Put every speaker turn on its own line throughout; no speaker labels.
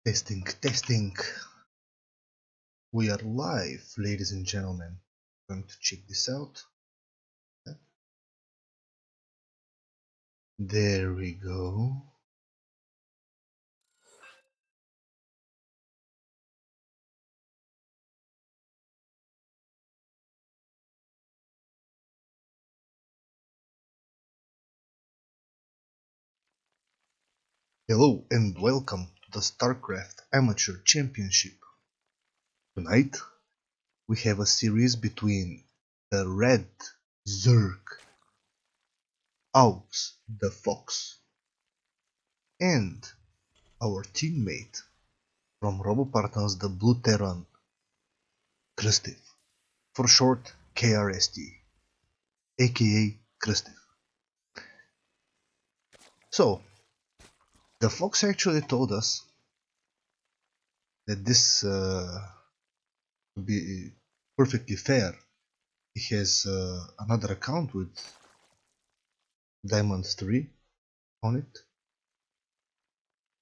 Testing, testing. We are live, ladies and gentlemen. I'm going to check this out. There we go. Hello and welcome to the StarCraft Amateur Championship. Tonight, we have a series between the Red Zerg, AUXdaFox, and our teammate from RoboPartners, the Blue Terran, KRST, for short KRST, aka KRST. So, the Fox actually told us that this, to be perfectly fair, he has another account with Diamond 3 on it.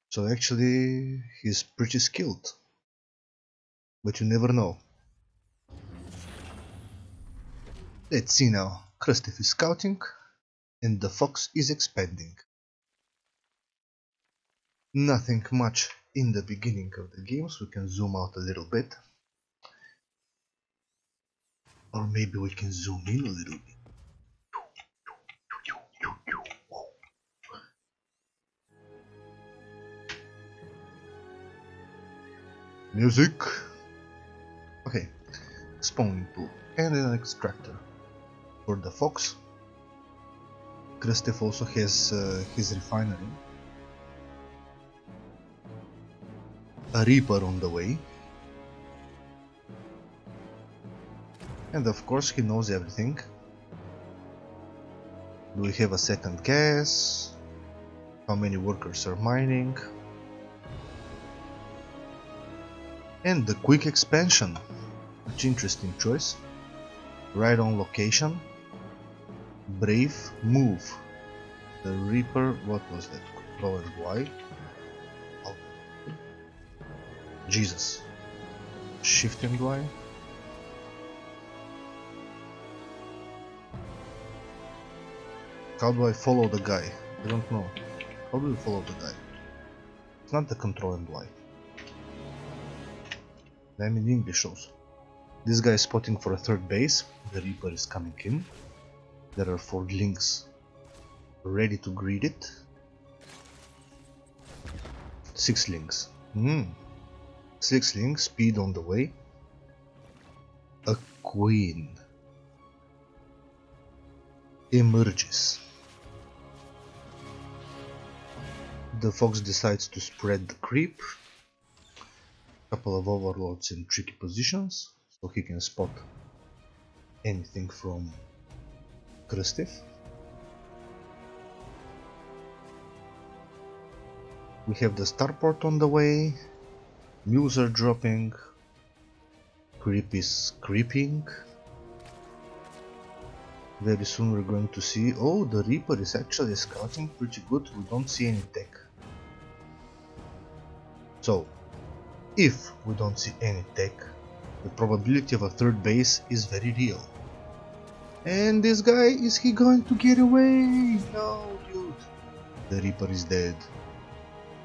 So actually he's pretty skilled, but you never know. Let's see now. KRST is scouting and the Fox is expanding. Nothing much in the beginning of the game, so we can zoom out a little bit. Or maybe we can zoom in a little bit. Music. Okay, spawning pool and an extractor. For the Fox, KRST also has his refinery, a Reaper on the way, and of course he knows everything. Do we have a second gas? How many workers are mining? And the quick expansion, which interesting choice. Right on location. Brave move. The Reaper, what was that? Control and Y. Oh. Jesus. Shift and Y. How do I follow the guy? I don't know. How do you follow the guy? It's not the Control and Y. I'm in English also. This guy is spotting for a third base. The Reaper is coming in. There are 4 links ready to greet it. 6 links. 6 links, speed on the way. A queen emerges. The Fox decides to spread the creep. Couple of overlords in tricky positions, so he can spot anything from KRST. We have the starport on the way, mules are dropping, creep is creeping. Very soon we're going to see, oh, the Reaper is actually scouting pretty good, we don't see any tech. So, if we don't see any tech, the probability of a third base is very real. And this guy, is he going to get away? No, dude. The Reaper is dead.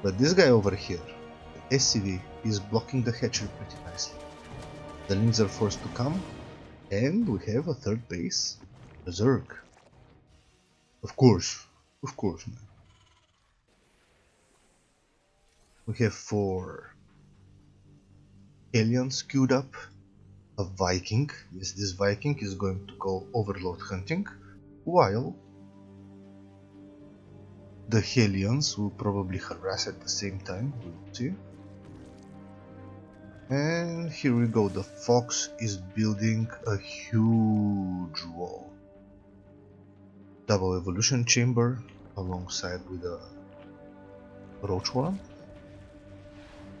But this guy over here, the SCV, is blocking the hatchery pretty nicely. The links are forced to come, and we have a third base, a Zerg. Of course, man. We have 4 aliens queued up, a Viking. Yes, this Viking is going to go overlord hunting, while the Hellions will probably harass at the same time, we'll see. And here we go, the Fox is building a huge wall. Double evolution chamber alongside with a roach one.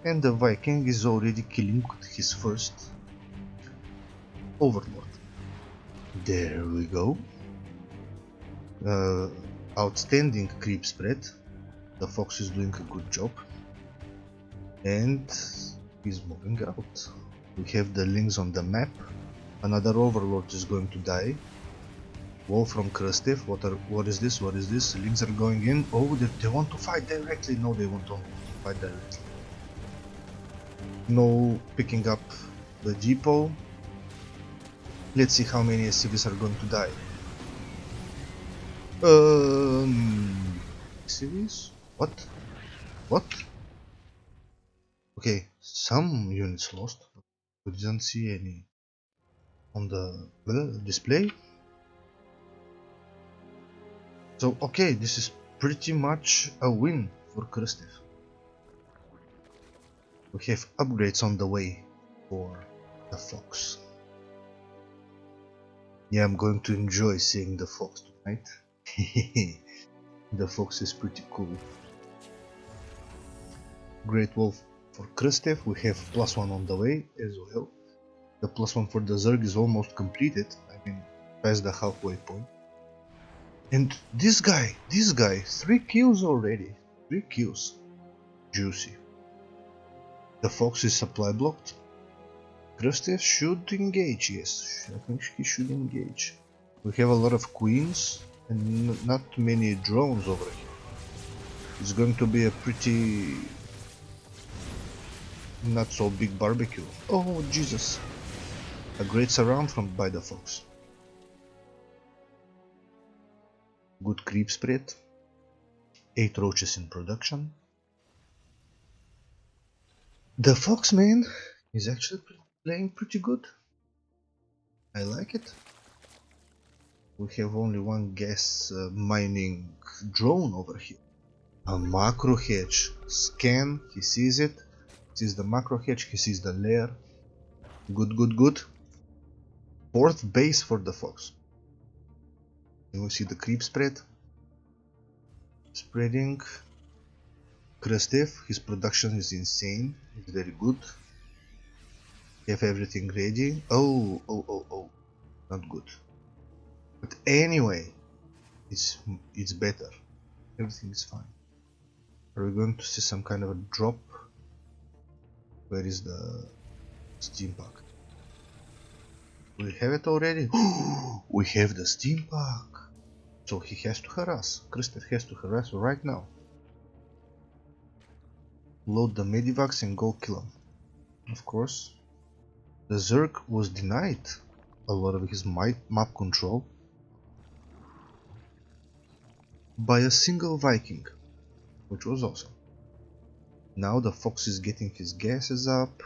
And the Viking is already killing his first overlord. There we go. Outstanding creep spread. The Fox is doing a good job. And he's moving out. We have the links on the map. Another overlord is going to die. Wall from KRST. What is this? What is this? Links are going in. Oh, they want to fight directly. No, they won't fight directly. No picking up the depot. Let's see how many SCVs are going to die. SCVs? What? What? Okay, some units lost. We didn't see any on the display. So okay, this is pretty much a win for KRST. We have upgrades on the way for the Fox. Yeah, I'm going to enjoy seeing the Fox tonight. The Fox is pretty cool. Great Wolf for KRST, we have +1 on the way as well. The +1 for the Zerg is almost completed, I mean past the halfway point. And this guy, 3 kills already, 3 kills. Juicy. The Fox is supply blocked. KRST should engage, yes, I think he should engage. We have a lot of queens and not many drones over here. It's going to be a pretty not so big barbecue. Oh Jesus! A great surround by the Fox. Good creep spread. 8 roaches in production. The Fox man is actually playing pretty good. I like it. We have only one gas mining drone over here. A macro hedge. Scan, he sees it. Sees the macro hedge, he sees the lair. Good, good, good. 4th base for the Fox. And we see the creep spread. Spreading. KRST, his production is insane. It's very good. Have everything ready. Oh. Not good. But anyway, it's better. Everything is fine. Are we going to see some kind of a drop? Where is the steam pack? We have it already. We have the steam pack. So he has to harass. KRST has to harass right now. Load the medivacs and go kill him. Of course. The Zerg was denied a lot of his map control by a single Viking, which was awesome. Now the Fox is getting his gases up.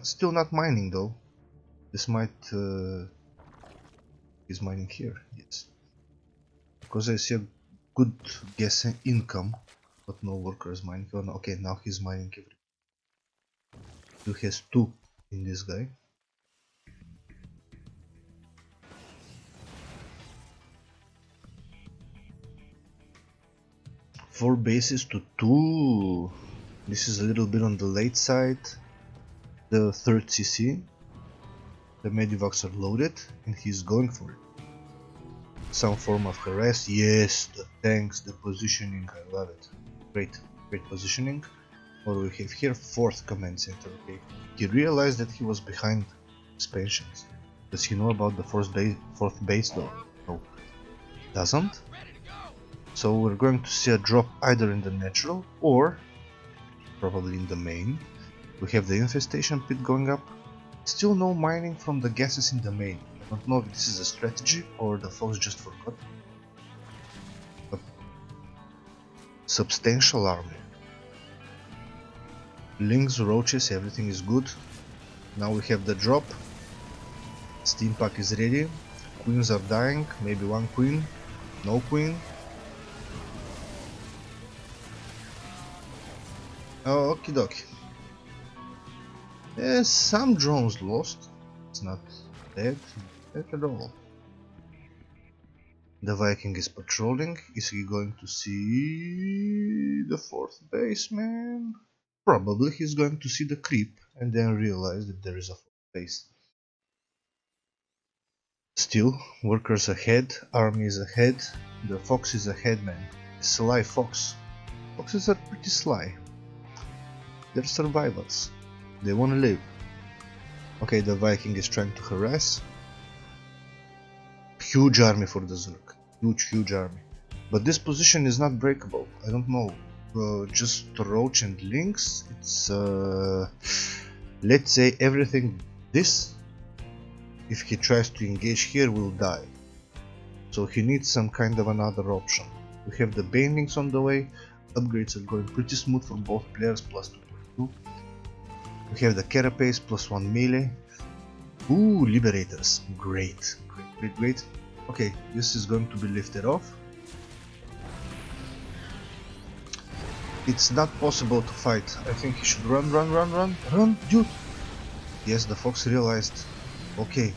Still not mining though. This might... he's mining here, yes. Because I see a good gas income, but no workers mining. Oh, no. Okay, now he's mining everything. He has 2 in this guy. Four bases to 2. This is a little bit on the late side. The 3rd CC. The medivacs are loaded and he's going for it. Some form of harass. Yes, the tanks, the positioning, I love it. Great positioning. What do we have here? 4th command center. Okay. He realized that he was behind expansions. Does he know about the 4th base though? No. Doesn't? So we're going to see a drop either in the natural or probably in the main. We have the infestation pit going up. Still no mining from the gases in the main. I don't know if this is a strategy or the Fox just forgot. But substantial army. Links, roaches, everything is good. Now we have the drop. Steam pack is ready. Queens are dying. Maybe one queen. No queen. Oh, okie dokie. Yes, some drones lost. It's not dead at all. The Viking is patrolling. Is he going to see the 4th baseman? Probably he's going to see the creep and then realize that there is a 4th base. Still, workers ahead, army is ahead, the Fox is ahead, man. Sly Fox. Foxes are pretty sly. They're survivors. They wanna live. Okay, the Viking is trying to harass. Huge army for the Zerg. Huge army. But this position is not breakable. I don't know. Just Roach and Lynx. It's let's say everything this. If he tries to engage here, will die. So he needs some kind of another option. We have the Banelings on the way. Upgrades are going pretty smooth for both players, plus 2.2. We have the Carapace, plus 1 melee. Ooh, Liberators. Great. Okay, this is going to be lifted off. It's not possible to fight. I think he should run, dude! Yes, the Fox realized. Okay.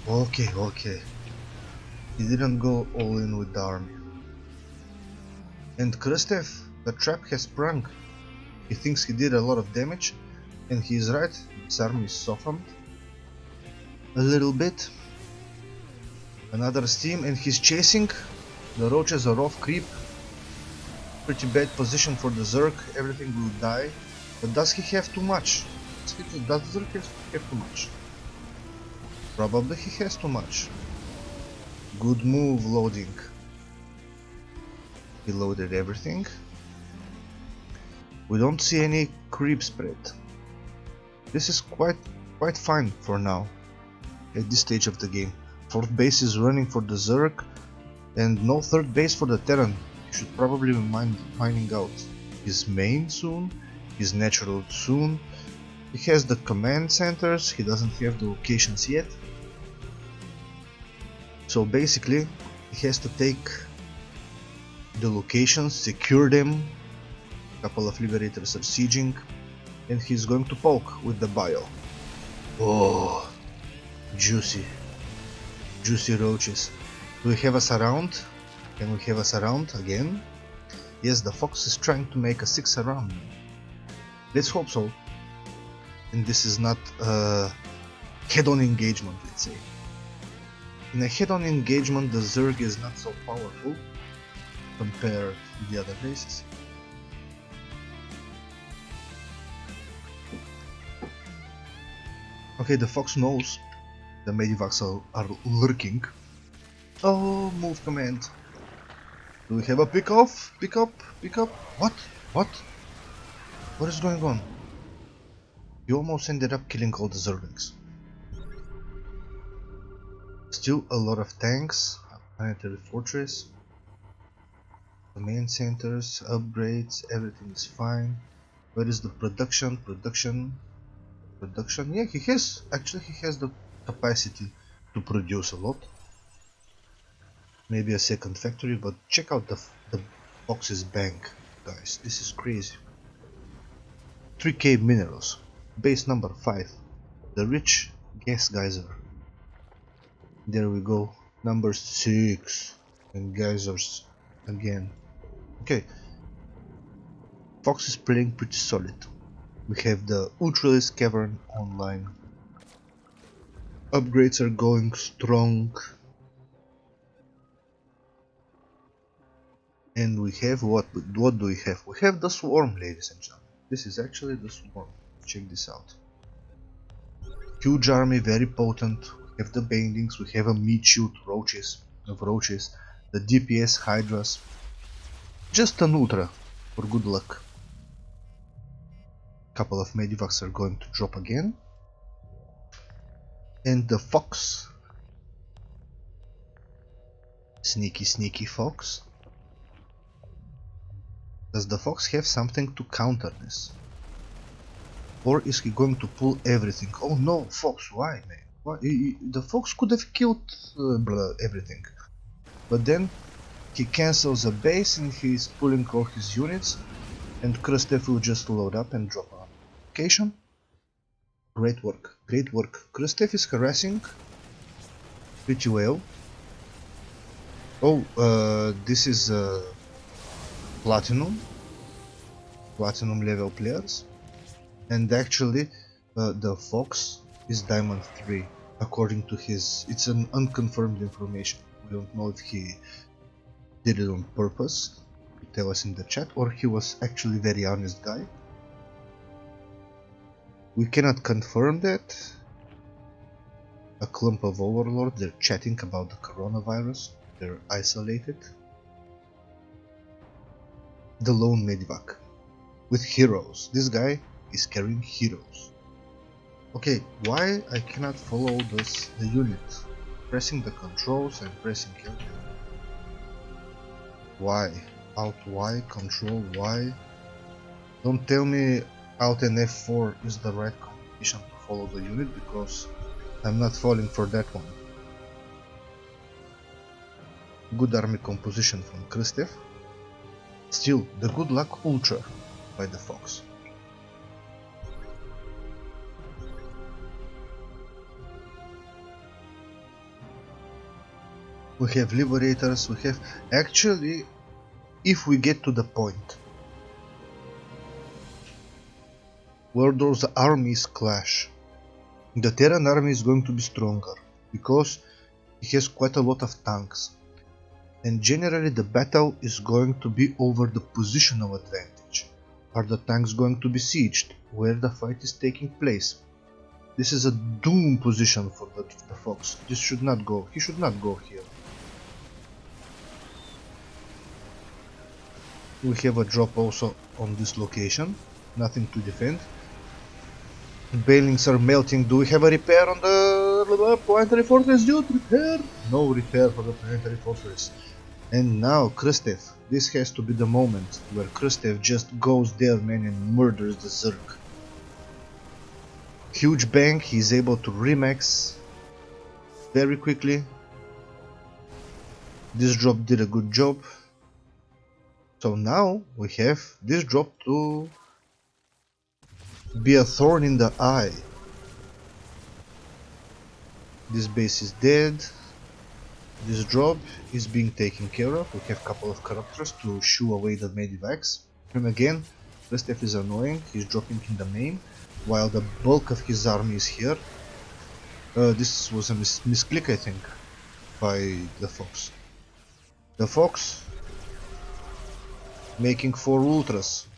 He didn't go all in with the army. And KRST, the trap has sprung. He thinks he did a lot of damage, and he is right. His army is softened a little bit. Another steam, and he's chasing. The roaches are off creep. Pretty bad position for the Zerg. Everything will die. But does he have too much? Does Zerg have too much? Probably he has too much. Good move, loading. He loaded everything. We don't see any creep spread. This is quite fine for now, at this stage of the game. Fourth base is running for the Zerg, and no third base for the Terran. He should probably be mining out his main soon, his natural soon. He has the command centers, he doesn't have the locations yet. So basically, he has to take the locations, secure them. A couple of Liberators are sieging, and he's going to poke with the bio. Oh, juicy roaches. Do we have us around? Can we have us around again? Yes, the Fox is trying to make a 6 around. Let's hope so. And this is not a head-on engagement, let's say. In a head-on engagement, the Zerg is not so powerful compared to the other races. Okay, the Fox knows the Medivacs are lurking. Oh, move command. Do we have a pick off? Pick up? What? What is going on? You almost ended up killing all the Zerglings. Still a lot of tanks, planetary fortress, command centers, upgrades, everything is fine. Where is the production? Yeah, he has the capacity to produce a lot. Maybe a second factory, but check out the Fox's bank, guys. This is crazy. 3k minerals. Base number 5. The rich gas geyser. There we go. Number 6. And geysers again. Okay. Fox is playing pretty solid. We have the Ultralisk Cavern online. Upgrades are going strong. And we have what do we have? We have the Swarm, ladies and gentlemen. This is actually the Swarm. Check this out. Huge army, very potent. We have the Banelings, we have a meat shoot roaches, the DPS Hydras. Just an ultra for good luck. Couple of Medivacs are going to drop again. And the Fox. Sneaky Fox. Does the Fox have something to counter this? Or is he going to pull everything? Oh no, Fox, why, man? Why? The Fox could have killed everything. But then he cancels a base and he's pulling all his units. And KRST will just load up and drop a location. Great work. KRST is harassing pretty well. Oh, this is Platinum level players. And actually, the Fox is Diamond 3, according to his... It's an unconfirmed information. We don't know if he did it on purpose, tell us in the chat, or he was actually very honest guy. We cannot confirm that. A clump of overlords, they're chatting about the coronavirus. They're isolated. The lone medivac with heroes. This guy is carrying heroes. Okay, why I cannot follow the unit? Pressing the controls and pressing L. Why? Alt Y, Control Y. Don't tell me Alt and F4 is the right combination to follow the unit, because I'm not falling for that one. Good army composition from KRST. Still, the good luck Ultra by the Fox. We have Liberators, we have... Actually, if we get to the point where those armies clash, the Terran army is going to be stronger, because it has quite a lot of tanks. And generally the battle is going to be over the positional advantage. Are the tanks going to be sieged? Where the fight is taking place? This is a doom position for the Fox. This should not go. He should not go here. We have a drop also on this location. Nothing to defend. Bailings are melting. Do we have a repair on the planetary fortress, dude? Repair? No repair for the planetary fortress. And now KRST. This has to be the moment where KRST just goes there, man, and murders the Zerg. Huge bang, he's able to remax very quickly. This drop did a good job. So now we have this drop to be a thorn in the eye. This base is dead. This drop is being taken care of. We have a couple of corruptors to shoo away the medivacs. And again, KRST is annoying. He's dropping in the main, while the bulk of his army is here. This was a misclick, I think, by the Fox. The Fox making 4 ultras.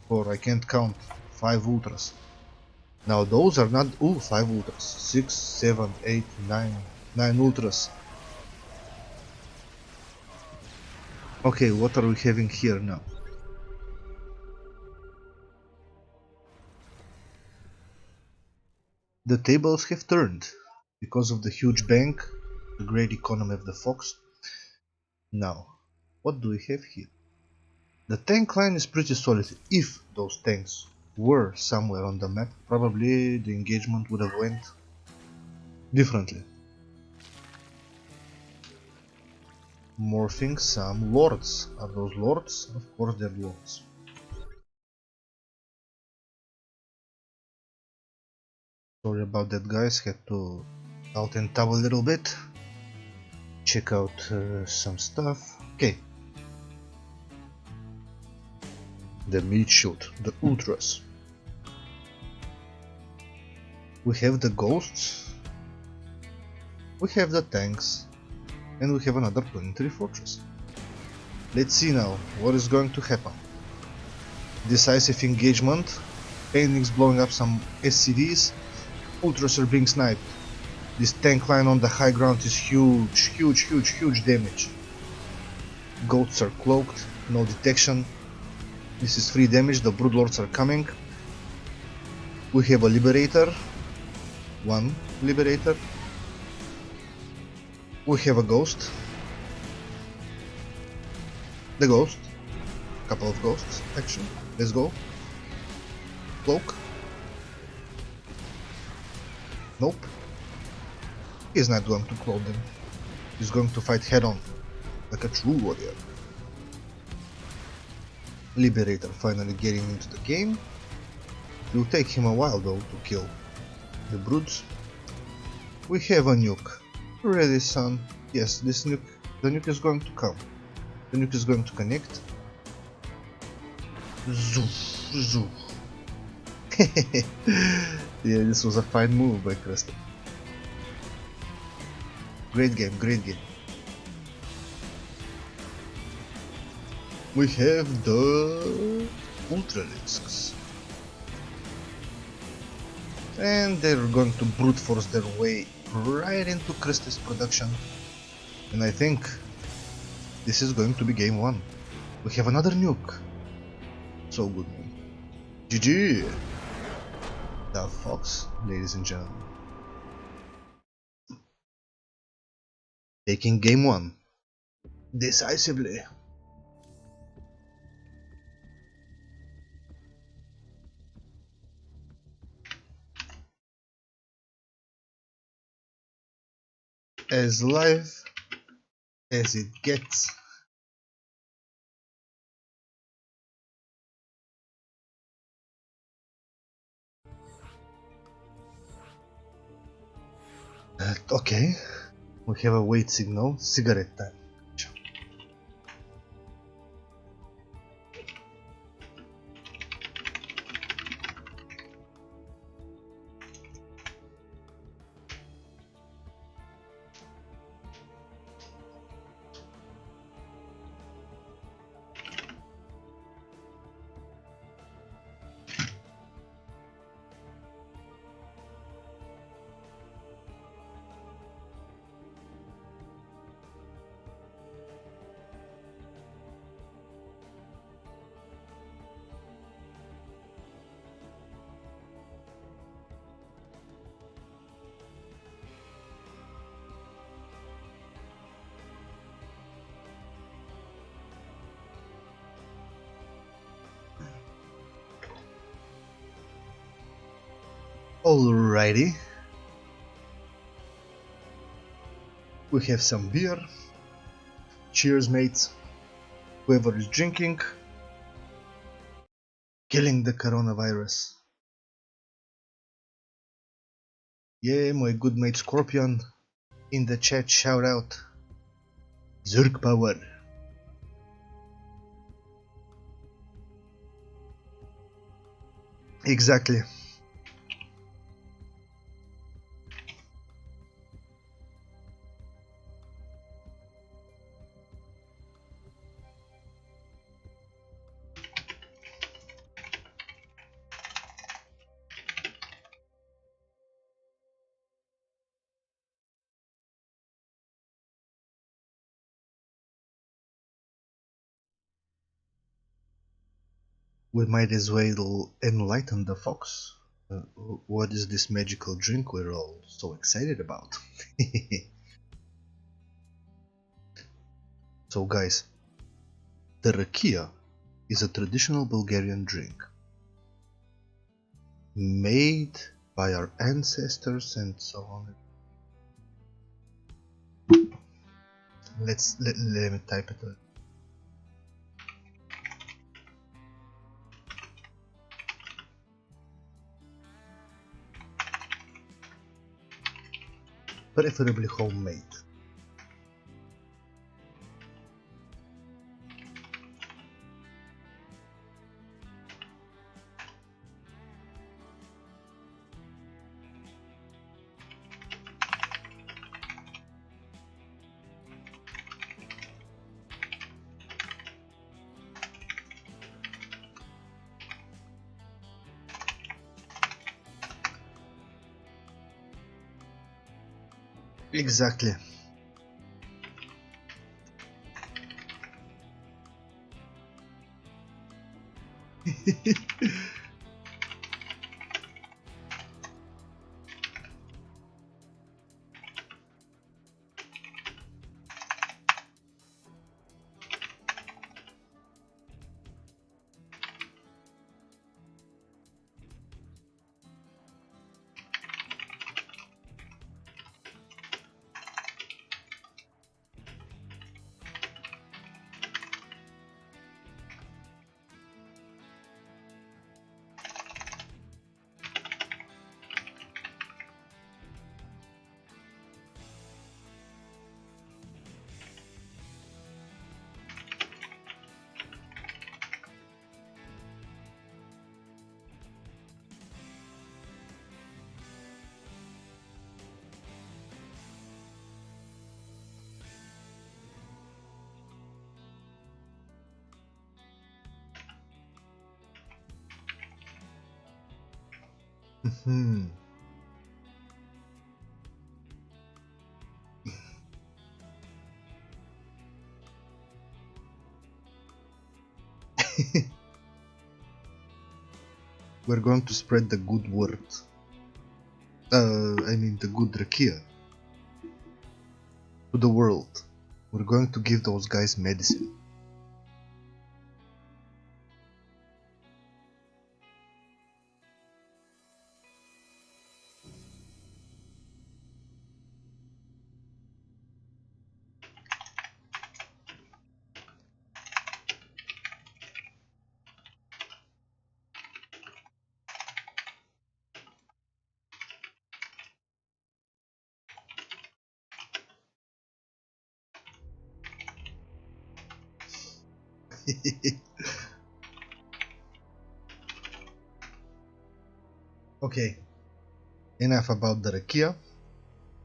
4, I can't count. 5 ultras. Now those are not 5 ultras. 6, 7, 8, 9 ultras. Okay, what are we having here now? The tables have turned because of the huge bank, the great economy of the Fox. Now, what do we have here? The tank line is pretty solid. If those tanks were somewhere on the map, probably the engagement would have went differently. Morphing some lords. Are those lords? Of course they're lords. Sorry about that, guys, had to alt and tab a little bit. Check out some stuff. Okay. The meat shield, the ultras. We have the ghosts. We have the tanks. And we have another planetary fortress. Let's see now what is going to happen. Decisive engagement. Phoenix blowing up some SCVs. Ultras are being sniped. This tank line on the high ground is huge, huge damage. Goats are cloaked, no detection. This is free damage, the broodlords are coming. We have a liberator. One liberator. We have a ghost. The ghost. Couple of ghosts, actually. Let's go. Cloak. Nope. He's not going to clone them. He's going to fight head on, like a true warrior. Liberator finally getting into the game. It will take him a while though to kill the broods. We have a nuke. Ready, son. Yes, this nuke, the nuke is going to come. The nuke is going to connect. Zoof, zoof. Yeah, this was a fine move by KRST. Great game, great game. We have the Ultralisks. and they're going to brute force their way right into Christie's production, and I think this is going to be game 1. We have another nuke. So good, man. GG! AUXdaFox, ladies and gentlemen. Taking game 1 decisively. As live as it gets. Okay, we have a wait signal. Cigarette time. Alrighty. We have some beer. Cheers, mates. Whoever is drinking. Killing the coronavirus. Yeah, my good mate Scorpion. In the chat, shout out. Zerg power. Exactly. We might as well enlighten the fox. What is this magical drink we're all so excited about? So guys, the rakia is a traditional Bulgarian drink made by our ancestors and so on. Let me type it. Preferably homemade. Exactly. We're going to spread the good word. I mean the good rakia to the world. We're going to give those guys medicine. Okay, enough about the rakia.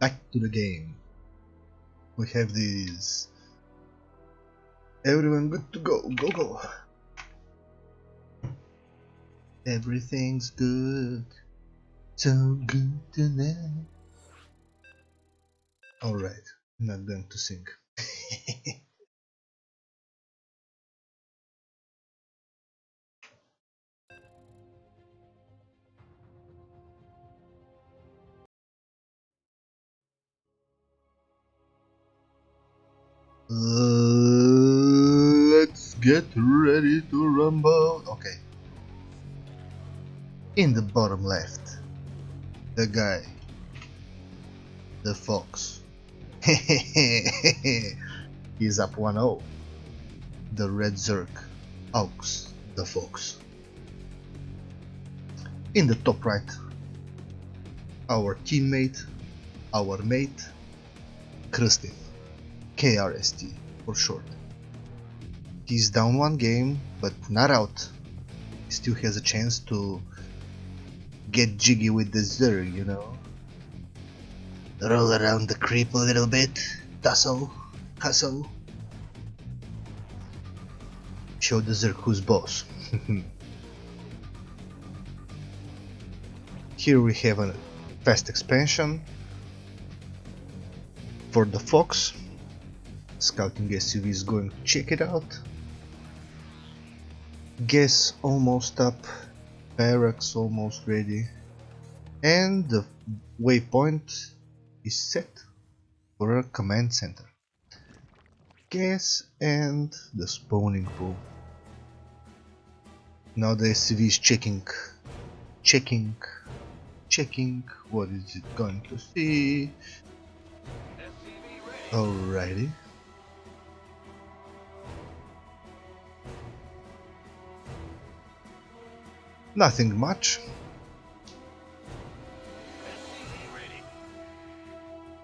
Back to the game. We have these. Everyone good to go. Go go. Everything's good. So good tonight. Alright, I'm not going to sing. Let's get ready to rumble. Okay. In the bottom left, the guy, the fox. He's up 1-0. The red Zerg, AUXdaFox. In the top right, our teammate, our mate, KRST for short. He's down one game, but not out. He still has a chance to get jiggy with the Zerg, you know? Roll around the creep a little bit, tussle, hustle. Show the Zerg who's boss. Here we have a fast expansion for the Fox. Scouting SUV is going to check it out. Gas almost up, barracks almost ready, and the waypoint is set for a command center. Gas and the spawning pool. Now the SUV is checking. What is it going to see? Alrighty. Nothing much.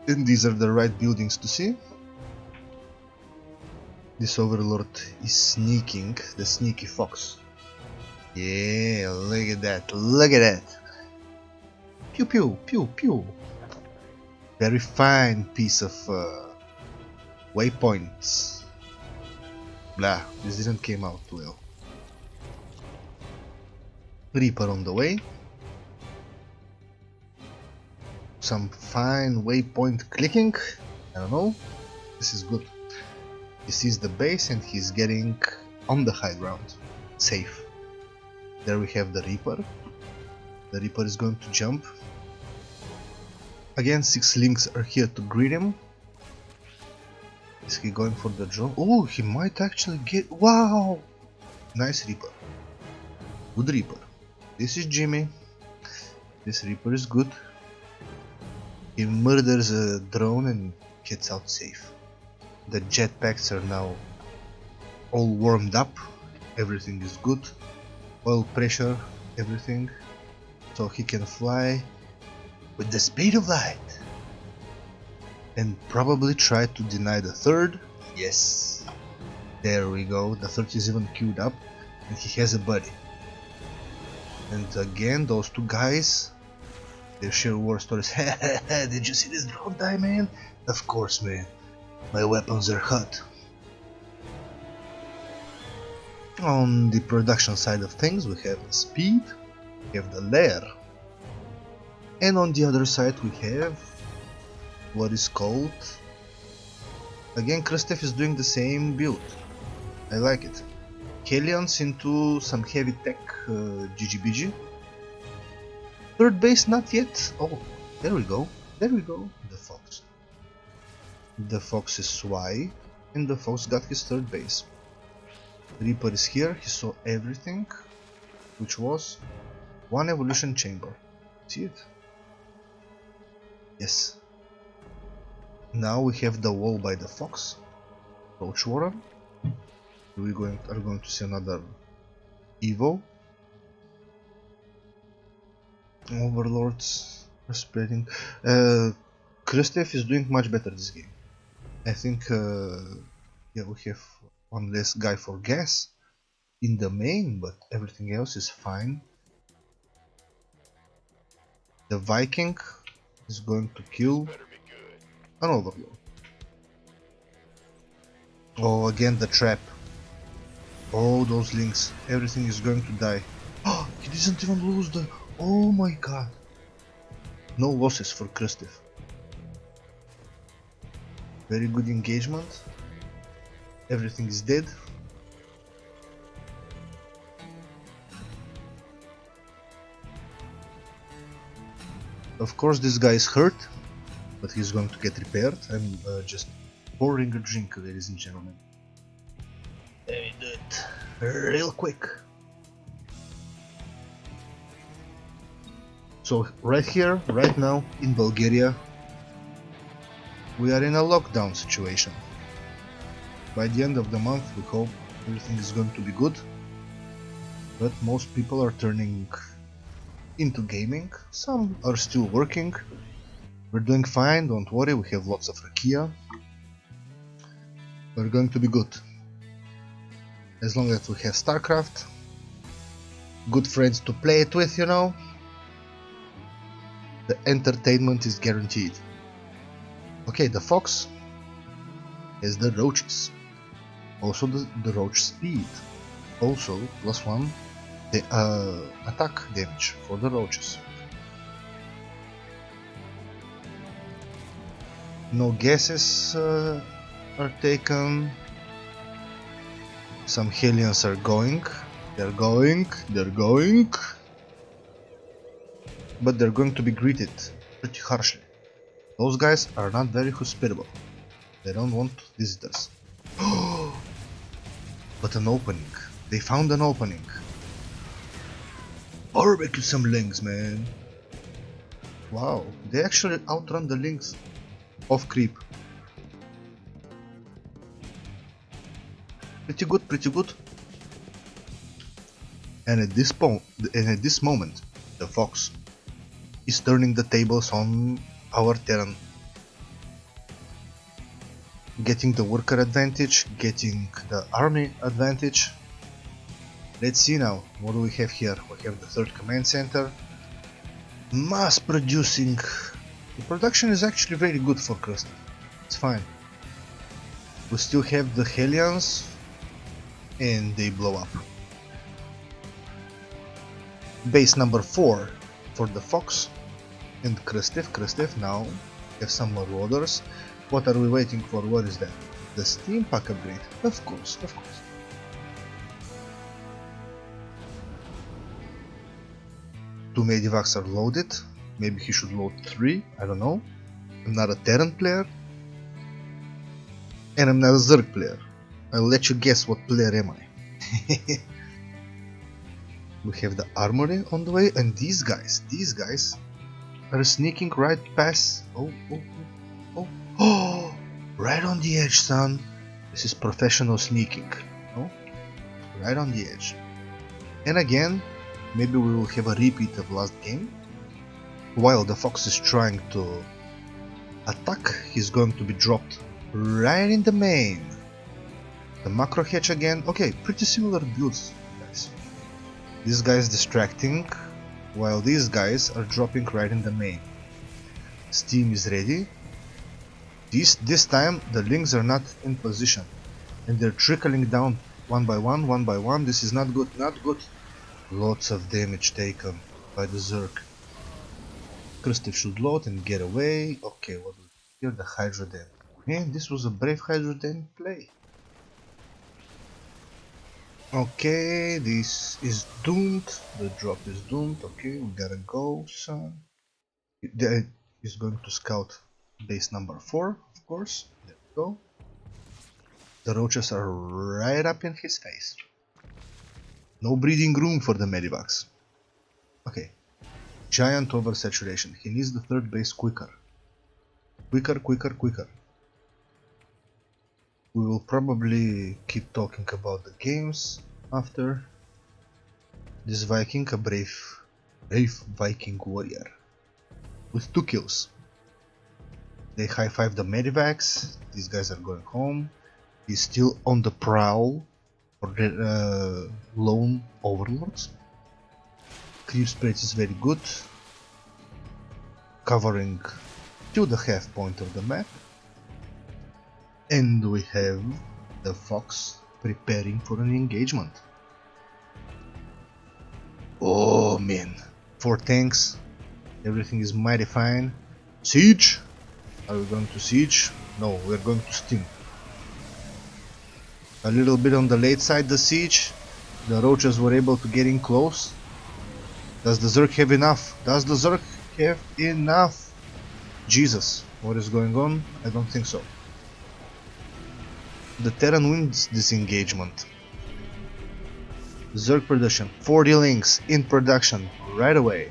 And these are the right buildings to see. This overlord is sneaking, the sneaky fox. Yeah, look at that, look at that. Pew pew, pew pew. Very fine piece of waypoints. Blah, this didn't came out well. Reaper on the way. Some fine waypoint clicking. I don't know. This is good. He sees the base and he's getting on the high ground. Safe. There we have the Reaper. The Reaper is going to jump. Again, 6 links are here to greet him. Is he going for the drone? Oh, he might actually get... Wow! Nice Reaper. Good Reaper. This is Jimmy. This Reaper is good. He murders a drone and gets out safe. The jetpacks are now all warmed up. Everything is good. Oil pressure, everything. So he can fly with the speed of light. And probably try to deny the third. Yes. There we go. The third is even queued up. And he has a buddy. And again, those two guys, they share war stories. Did you see this drone die, man? Of course, man. My weapons are hot. On the production side of things, we have the speed, we have the lair. And on the other side, we have what is called... Again, KRST is doing the same build. I like it. Hellions into some heavy tech GGBG. Third base not yet. Oh, there we go. There we go. The Fox. The Fox is Y, and the Fox got his third base. Reaper is here. He saw everything, which was one evolution chamber. See it? Yes. Now we have the wall by the Fox. Roach Warren. We are going to see another Evo. Overlords are spreading. Kristev is doing much better this game. I think yeah, we have one less guy for gas in the main, but everything else is fine. The Viking is going to kill an Overlord. Oh, again the trap. Oh, those links. Everything is going to die. Oh, he doesn't even lose the... Oh my god. No losses for Kristev. Very good engagement. Everything is dead. Of course this guy is hurt, but he's going to get repaired. I'm just pouring a drink, ladies and gentlemen. Let me do it real quick. So right here, right now in Bulgaria, we are in a lockdown situation. By the end of the month we hope everything is going to be good, but most people are turning into gaming. Some are still working. We're doing fine, don't worry, we have lots of rakia. We're going to be good. As long as we have StarCraft, good friends to play it with, you know, the entertainment is guaranteed. Okay, the Fox has the roaches, also the roach speed, also +1 the attack damage for the roaches. No guesses are taken. Some Hellions are going, they're going, but they're going to be greeted pretty harshly. Those guys are not very hospitable. They don't want visitors. But an opening. They found an opening. Barbecue some links, man. Wow, they actually outrun the links of creep. Pretty good, pretty good. And at this moment, the Fox is turning the tables on our Terran. Getting the worker advantage, getting the army advantage. Let's see now, what do we have here? We have the third command center. Mass producing. The production is actually very good for Kristev. It's fine. We still have the Hellions, and they blow up. Base number 4 for the Fox and Kristev now have some Marauders. What are we waiting for? What is that? The Steam Pack upgrade. Of course, of course. Two Medivacs are loaded. Maybe he should load 3, I don't know. I'm not a Terran player. And I'm not a Zerg player. I'll let you guess what player am I. We have the armory on the way, and these guys are sneaking right past. Oh, right on the edge, son. This is professional sneaking. Oh, right on the edge. And again, maybe we will have a repeat of last game. While the Fox is trying to attack, he's going to be dropped right in the main. The macro hatch again. Okay, pretty similar builds, guys. This guy is distracting, while these guys are dropping right in the main. Steam is ready. This time the links are not in position, and they're trickling down one by one. This is not good, not good. Lots of damage taken by the Zerg. Kristev should load and get away. Okay, what do we hear? The Hydra Den. Man, this was a brave Hydra Den play. Okay, this is doomed. The drop is doomed. Okay, we gotta go, son. That is going to scout base number 4, of course. There we go. The roaches are right up in his face. No breathing room for the medivacs. Okay. Giant oversaturation. He needs the third base quicker. Quicker, quicker, quicker. We will probably keep talking about the games after. This Viking, a brave Viking warrior with 2 kills. They high-five the medivacs. These guys are going home. He's still on the prowl for the lone overlords. Creep spread is very good, covering to the half point of the map. And we have the Fox preparing for an engagement. Oh man, 4 tanks, everything is mighty fine. Siege? Are we going to siege? No, we're going to sting. A little bit on the late side, the siege. The roaches were able to get in close. Does the Zerg have enough? Does the Zerg have enough? Jesus, what is going on? I don't think so. The Terran wins this engagement. Zerg production, 40 links in production right away.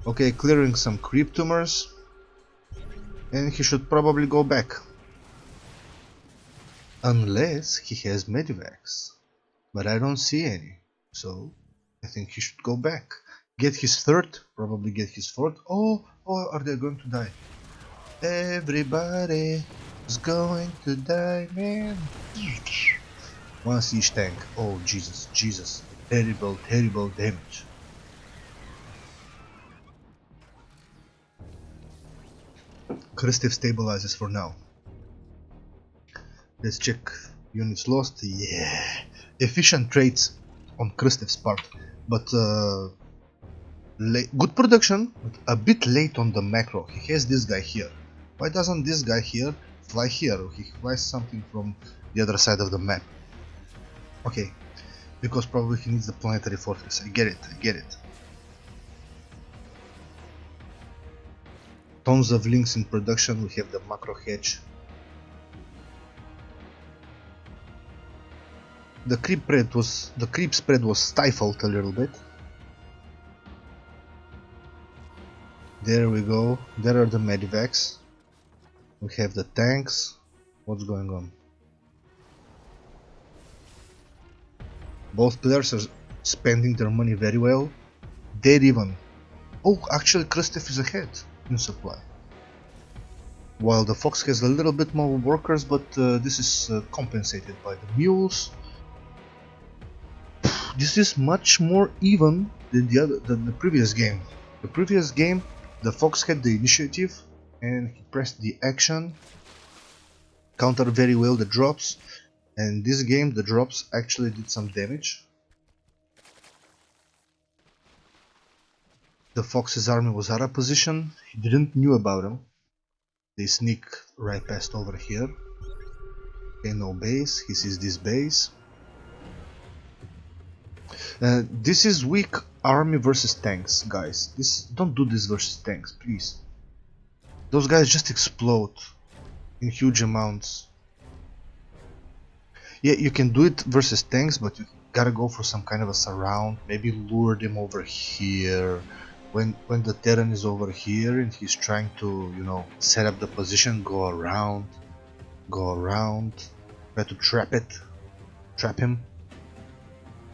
Okay, clearing some creep tumors. And he should probably go back. Unless he has medivacs. But I don't see any. So I think he should go back. Get his third, probably get his fourth. Oh, are they going to die? Everybody is going to die, man. One siege tank. Oh, Jesus. Terrible, terrible damage. Kristiv stabilizes for now. Let's check units lost. Yeah. Efficient traits on Kristiv's part. But good production, but a bit late on the macro. He has this guy here. Why doesn't this guy here fly here? He flies something from the other side of the map. Okay, because probably he needs the planetary fortress. I get it. Tons of links in production. We have the macro hedge. The creep spread was stifled a little bit. There we go. There are the medivacs. We have the tanks. What's going on? Both players are spending their money very well. Dead even. Oh, actually Kristiv is ahead in supply. While the Fox has a little bit more workers, but this is compensated by the mules. This is much more even than the previous game. The previous game, the Fox had the initiative and he pressed the action, countered very well the drops, and this game the drops actually did some damage. The Fox's army was out of position, he didn't knew about them. They sneak right past over here. Okay, no base, he sees this base. This is weak army versus tanks, guys. Don't do this versus tanks, please. Those guys just explode in huge amounts. Yeah, you can do it versus tanks, but you gotta go for some kind of a surround. Maybe lure them over here. When the Terran is over here and he's trying to, you know, set up the position, go around, try to trap him.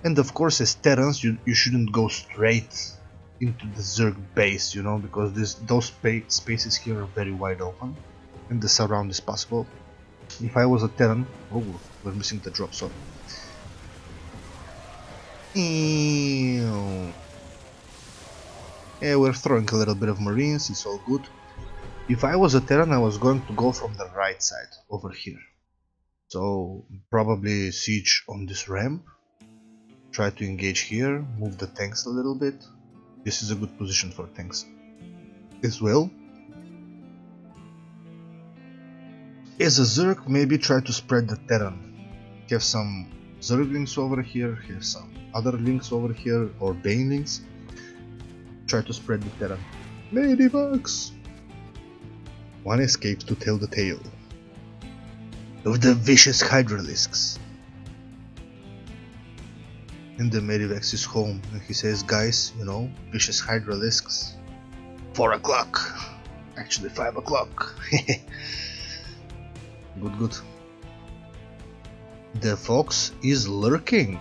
And of course, as Terrans, you shouldn't go straight into the Zerg base, you know, because those spaces here are very wide open, and the surround is possible. If I was a Terran, oh, we're missing the drop, sorry. Yeah, we're throwing a little bit of Marines, it's all good. If I was a Terran, I was going to go from the right side, over here. So, probably siege on this ramp. Try to engage here, move the tanks a little bit. This is a good position for tanks as well. As a Zerg, maybe try to spread the Terran. Have some Zerg links over here, here's some other links over here, or Bane links. Try to spread the terrain. Medivacs! One escapes to tell the tale of the vicious Hydralisks. And the Medivacs is home and he says, guys, you know, vicious Hydralisks. 4 o'clock. Actually 5 o'clock. Good. The fox is lurking.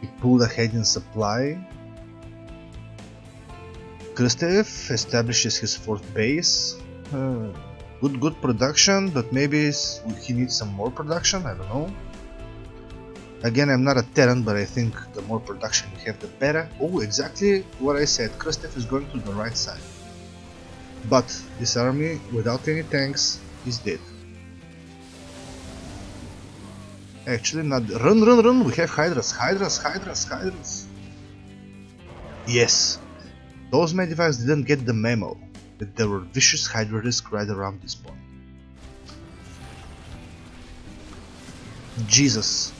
He pulled ahead in supply. KRST establishes his 4th base. Good production, but maybe he needs some more production, I don't know. Again, I'm not a Terran, but I think the more production you have, the better. Oh, exactly what I said, KRST is going to the right side. But this army, without any tanks, is dead. Actually, not. Run! We have Hydras. Yes, those Medivacs didn't get the memo that there were vicious Hydralisks right around this point. Jesus.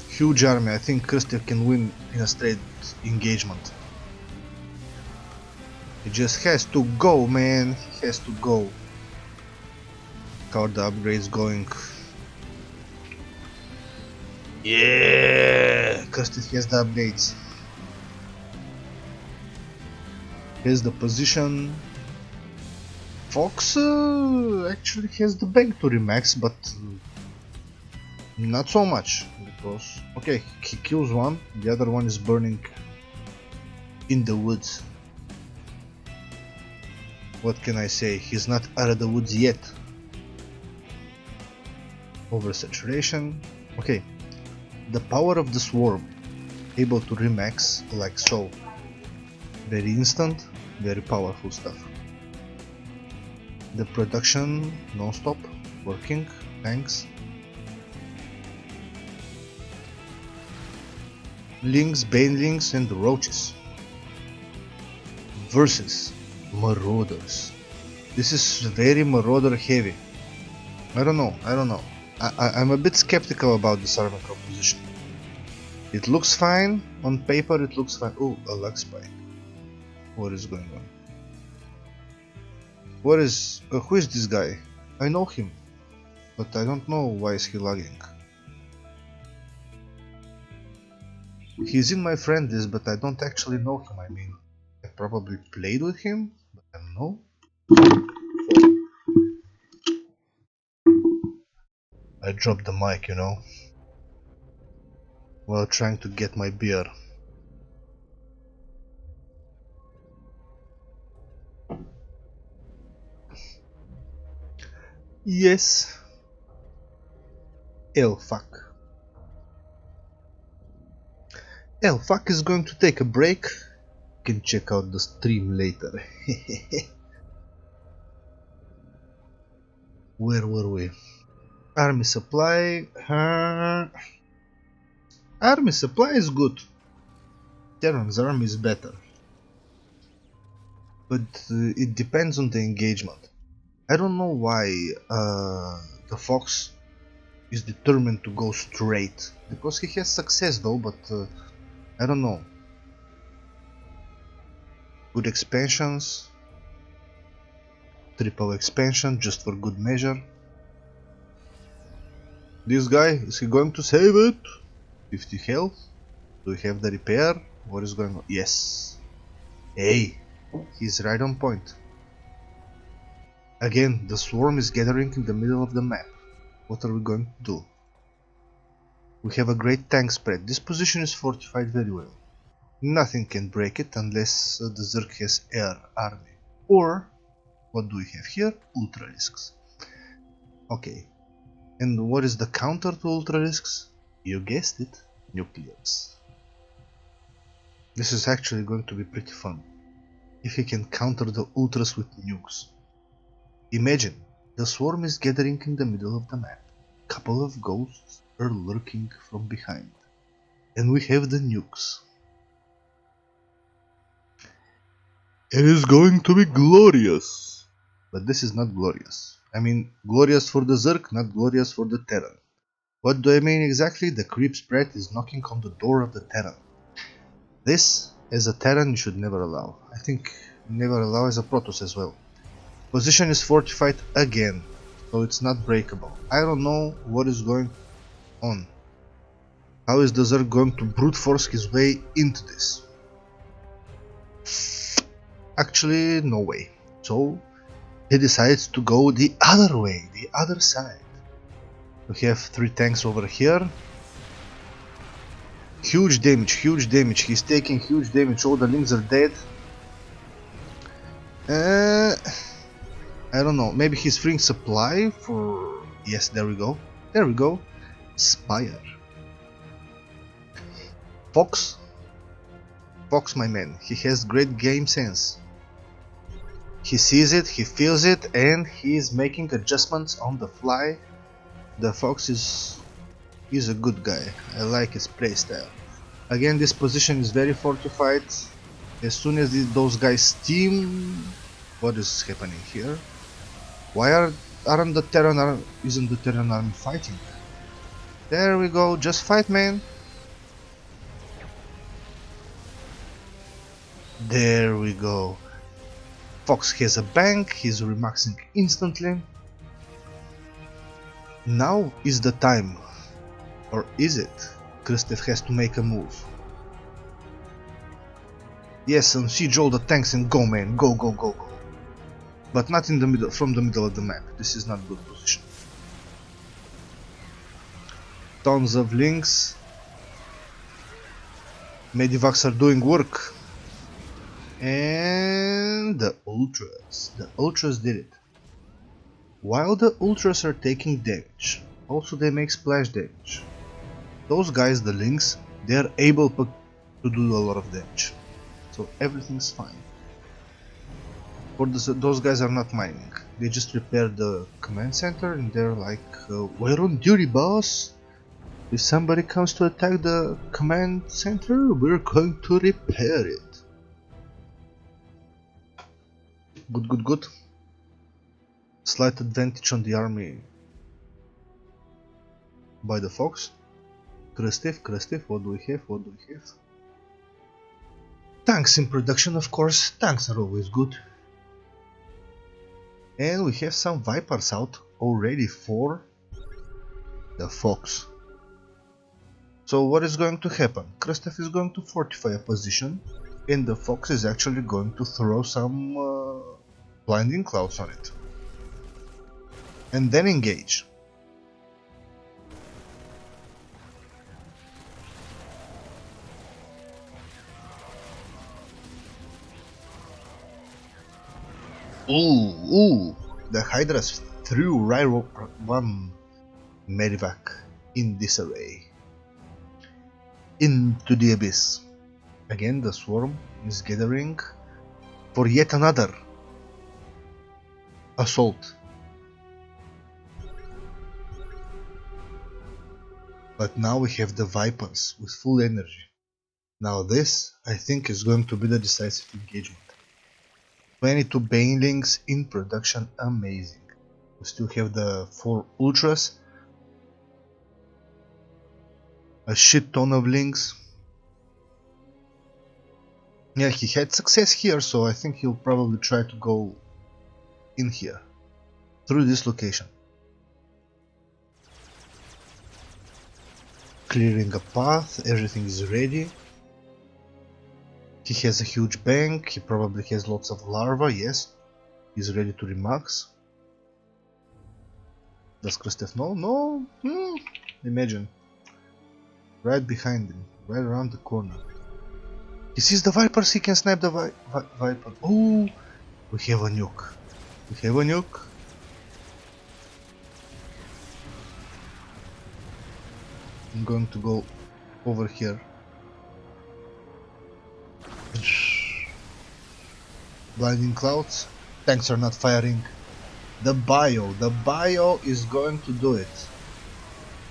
Huge army. I think KRST can win in a straight engagement. He just has to go, man. He has to go. How are the upgrades going? Yeah, KRST has the updates. Here's the position. Fox actually has the bank to remax, but not so much. Because, okay, he kills one, the other one is burning in the woods. What can I say? He's not out of the woods yet. Oversaturation. Okay. The power of the swarm, able to remax like so. Very instant, very powerful stuff. The production non-stop, working, thanks. Links, Bane links and roaches. Versus Marauders. This is very Marauder heavy. I don't know. I'm a bit skeptical about this army composition. It looks fine, on paper it looks fine. Oh, a lag spike. What is going on? Who is this guy? I know him, but I don't know why is he lagging. He's in my friend list, but I don't actually know him. I mean, I probably played with him, but I don't know. I dropped the mic, you know, while trying to get my beer. Yes. Fuck. Fuck is going to take a break. You can check out the stream later. Where were we? Army supply. Army supply is good. Terran's army is better. But it depends on the engagement. I don't know why the Fox is determined to go straight. Because he has success though, but I don't know. Good expansions. Triple expansion just for good measure. This guy, is he going to save it? 50 health. Do we have the repair? What is going on? Yes. Hey, he's right on point. Again, the swarm is gathering in the middle of the map. What are we going to do? We have a great tank spread. This position is fortified very well. Nothing can break it unless the Zerg has air army. Or, what do we have here? Ultralisks. Okay. And what is the counter to Ultralisks? You guessed it, nuclears. This is actually going to be pretty fun. If he can counter the Ultras with nukes. Imagine, the swarm is gathering in the middle of the map. Couple of ghosts are lurking from behind. And we have the nukes. It is going to be glorious. But this is not glorious. I mean, glorious for the Zerg, not glorious for the Terran. What do I mean exactly? The creep spread is knocking on the door of the Terran. This, as a Terran, you should never allow. I think never allow as a Protoss as well. Position is fortified again, so it's not breakable. I don't know what is going on. How is the Zerg going to brute force his way into this? Actually, no way. So he decides to go the other way, the other side. We have 3 tanks over here. Huge damage, huge damage. He's taking huge damage. All the links are dead. I don't know. Maybe he's freeing supply for... Yes, there we go. There we go. Spire. Fox, my man, he has great game sense. He sees it, he feels it, and he is making adjustments on the fly. The Fox is a good guy. I like his playstyle. Again, this position is very fortified. As soon as those guys steam, what is happening here? Why isn't the Terran army fighting? There we go. Just fight, man. There we go. Fox has a bank, he's remaxing instantly. Now is the time. Or is it? KRST has to make a move. Yes, and siege all the tanks and go, man. Go, go, go, go. But not in the middle, from the middle of the map. This is not good position. Tons of links. Medivacs are doing work. And the Ultras did it. While the Ultras are taking damage, also they make splash damage. Those guys, the Lynx, they are able to do a lot of damage. So everything's fine. For those guys are not mining. They just repair the command center and they're like, we're on duty, boss. If somebody comes to attack the command center, we're going to repair it. Good, good, good. Slight advantage on the army by the Fox. KRST, what do we have? What do we have? Tanks in production, of course. Tanks are always good. And we have some Vipers out already for the Fox. So what is going to happen? KRST is going to fortify a position, and the Fox is actually going to throw some blinding clouds on it. And then engage. Ooh, the Hydras threw right one Medivac in disarray. Into the abyss. Again, the swarm is gathering for yet another assault. But now we have the Vipers with full energy. Now this, I think, is going to be the decisive engagement. 22 Banelings in production, amazing. We still have the 4 Ultras. A shit ton of links. Yeah, he had success here, so I think he'll probably try to go in here, through this location. Clearing a path, everything is ready. He has a huge bank, he probably has lots of larvae, yes. He's ready to remax. Does KRST know? No? Imagine. Right behind him, right around the corner. He sees the Vipers, he can snipe the Viper. Oh, we have a nuke. We have a nuke. I'm going to go over here. Blinding clouds. Tanks are not firing. The bio is going to do it.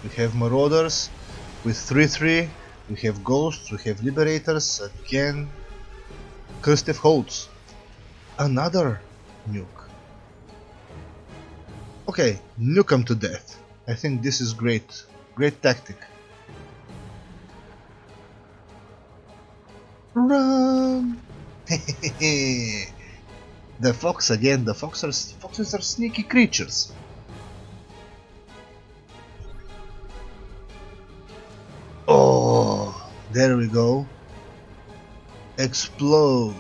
We have Marauders with 3-3. We have Ghosts, we have Liberators. Again, KRST holds. Another nuke. Okay, nuke 'em to death. I think this is great Great tactic. Run! The fox again. The foxes are sneaky creatures. Oh, there we go. Explode.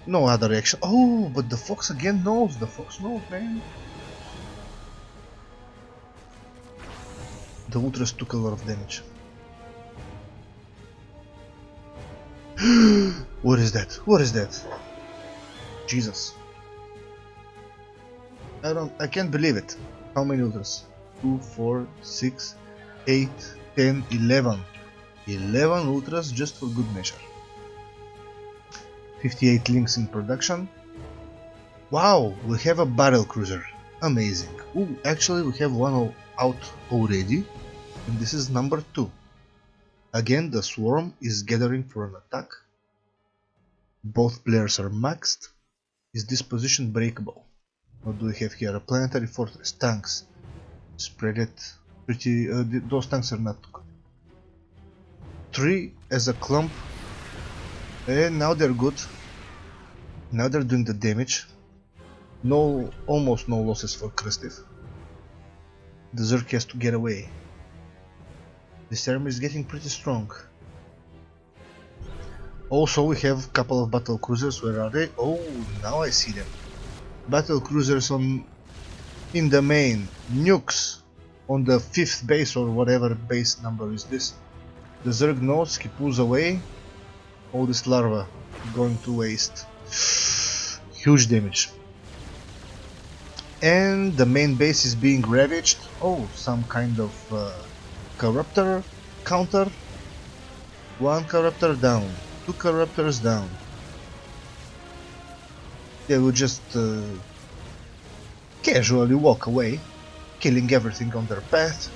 No other action. Oh, but the fox again knows. The fox knows, man. The ultras took a lot of damage. What is that? What is that? Jesus. I can't believe it. How many ultras? 2, 4, 6, 8, 10, 11. 11 ultras just for good measure. 58 links in production. Wow, we have a battle cruiser. Amazing. Ooh, actually we have one out already. And this is number 2. Again, the swarm is gathering for an attack. Both players are maxed. Is this position breakable? What do we have here? A planetary fortress, tanks. Spread it pretty... those tanks are not good. 3 as a clump. And now they're good. Now they're doing the damage. No, almost no losses for KRST. The Zerg has to get away. This army is getting pretty strong. Also, we have a couple of battle cruisers. Where are they? Oh, now I see them. Battle cruisers in the main. Nukes on the 5th base or whatever base number is this. The Zerg knows, he pulls away. All this larva going to waste. Huge damage. And the main base is being ravaged. Oh, some kind of corruptor counter. 1 corruptor down. 2 corruptors down. They will just casually walk away, killing everything on their path.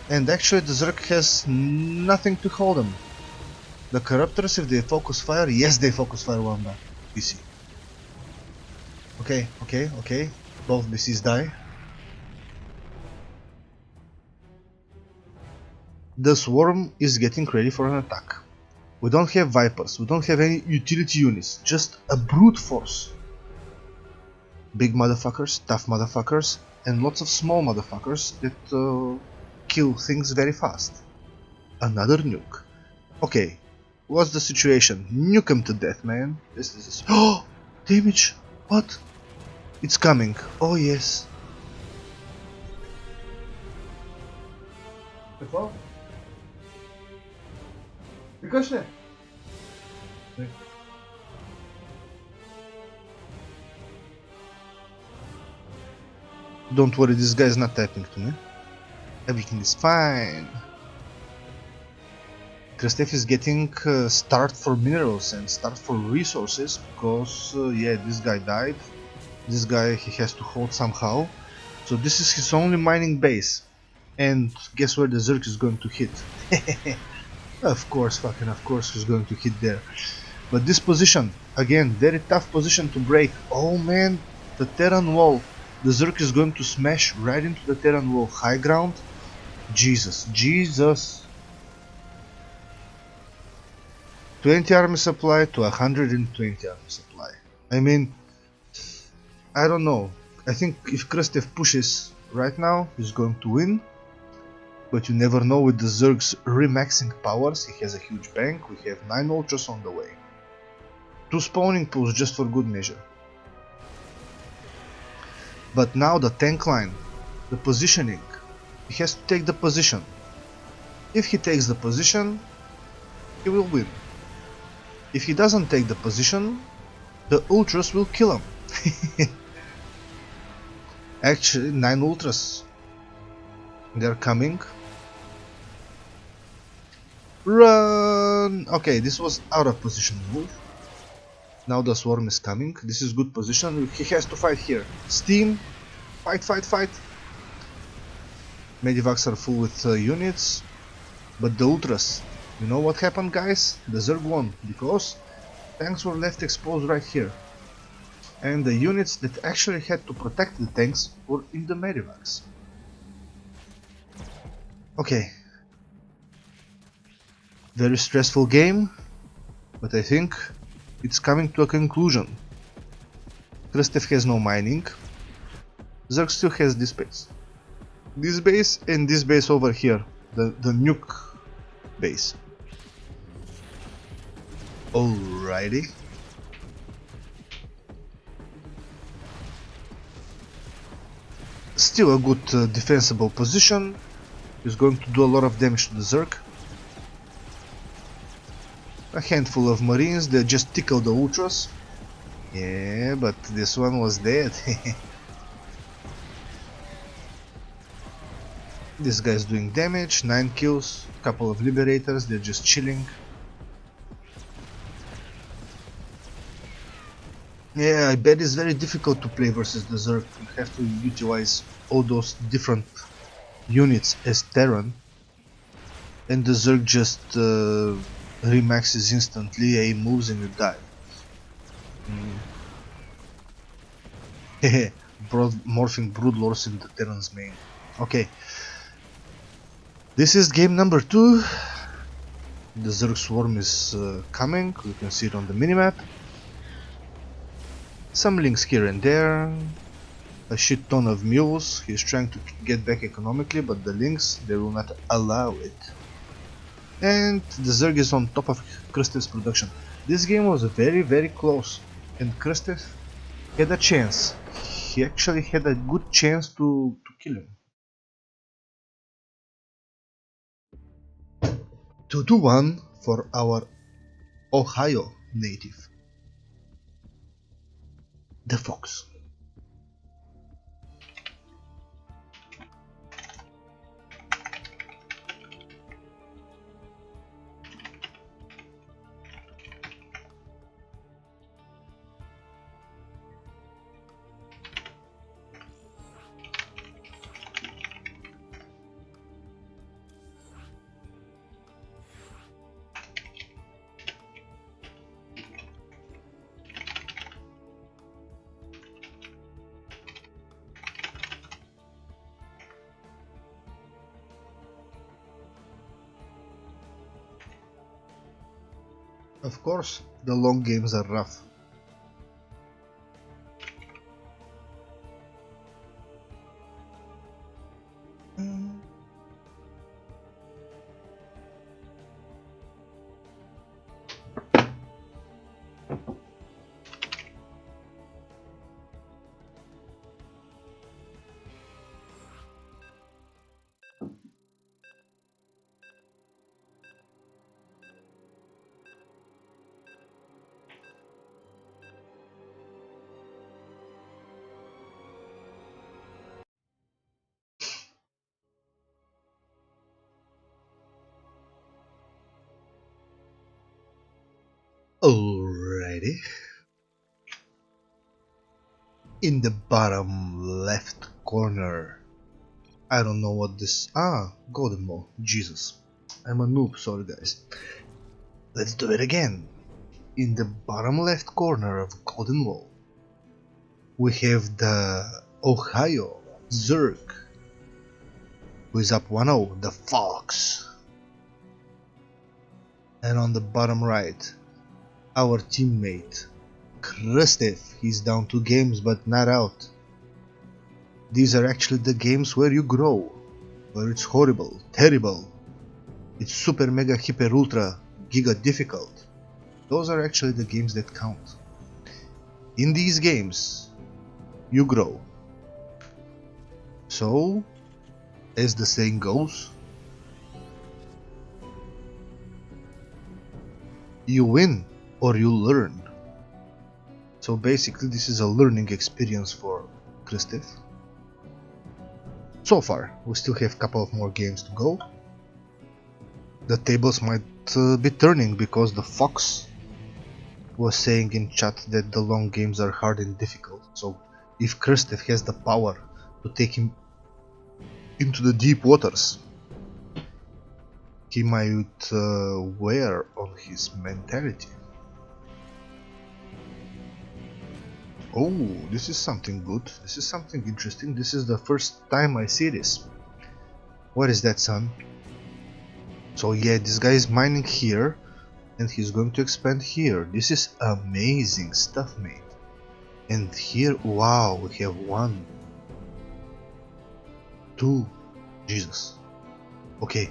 And actually the Zerg has nothing to hold them. The corruptors, if they focus fire, yes, they focus fire one back. BC. Okay. Both BCs die. The swarm is getting ready for an attack. We don't have Vipers, we don't have any utility units, just a brute force. Big motherfuckers, tough motherfuckers, and lots of small motherfuckers that kill things very fast. Another nuke. Okay, what's the situation? Nuke him to death, man. This is... Oh! Damage! What? It's coming. Oh yes. Don't worry, this guy is not typing to me. Everything is fine. KRST is getting start for minerals and start for resources because yeah, this guy died. This guy he has to hold somehow. So this is his only mining base. And guess where the Zerg is going to hit? Of course, of course he's going to hit there. But this position, again, very tough position to break. Oh man, the Terran wall. The Zerg is going to smash right into the Terran wall. High ground. Jesus. 20 army supply to 120 army supply. I mean, I don't know. I think if KRST pushes right now, he's going to win. But you never know with the Zerg's remaxing powers. He has a huge bank. We have 9 ultras on the way. 2 spawning pools just for good measure. But now the tank line, the positioning. He has to take the position. If he takes the position, he will win. If he doesn't take the position, the ultras will kill him. Actually, 9 ultras. They're coming. Run! Okay, this was out of position move. Now the swarm is coming. This is good position. He has to fight here. Steam. Fight. Medivacs are full with units. But the ultras. You know what happened, guys? The Zerg won. Because tanks were left exposed right here. And the units that actually had to protect the tanks were in the Medivacs. Okay. Very stressful game, but I think it's coming to a conclusion. Kristev has no mining. Zerg still has this base. This base and this base over here. The nuke base. Alrighty. Still a good defensible position. He's going to do a lot of damage to the Zerg. A handful of marines that just tickle the ultras. Yeah, but this one was dead. This guy's doing damage, 9 kills, couple of liberators, they're just chilling. Yeah, I bet it's very difficult to play versus the Zerg. You have to utilize all those different units as Terran. And the Zerg just remaxes instantly, A moves and you die. Hehe, morphing Broodlords in the Terran's main. Okay. This is game number 2. The Zerg swarm is coming, you can see it on the minimap. Some links here and there, a shit ton of mules. He's trying to get back economically, but the links, they will not allow it. And the Zerg is on top of Kristev's production. This game was very close, and Kristev had a chance. He actually had a good chance to kill him. 2-1 for our Ohio native, the Fox. Of course, the long games are rough. Alrighty. In the bottom left corner. I don't know what this... Golden Ball. Jesus. I'm a noob, sorry guys. Let's do it again. In the bottom left corner of Golden Wall, we have the Ohio Zerg, who is up 1-0, the Fox. And on the bottom right, our teammate, Kristev. He's down 2 games but not out. These are actually the games where you grow, where it's horrible, terrible, it's super mega hyper ultra giga difficult. Those are actually the games that count. In these games, you grow. So, as the saying goes, you win or you learn. So basically this is a learning experience for Kristev. So far, we still have a couple of more games to go. The tables might be turning because the Fox was saying in chat that the long games are hard and difficult. So if Kristev has the power to take him into the deep waters, he might wear on his mentality. Oh, this is something good. This is something interesting. This is the first time I see this. What is that, son? So yeah, this guy is mining here, and he's going to expand here. This is amazing stuff, mate. And here, wow, we have 1, 2, Jesus. Okay,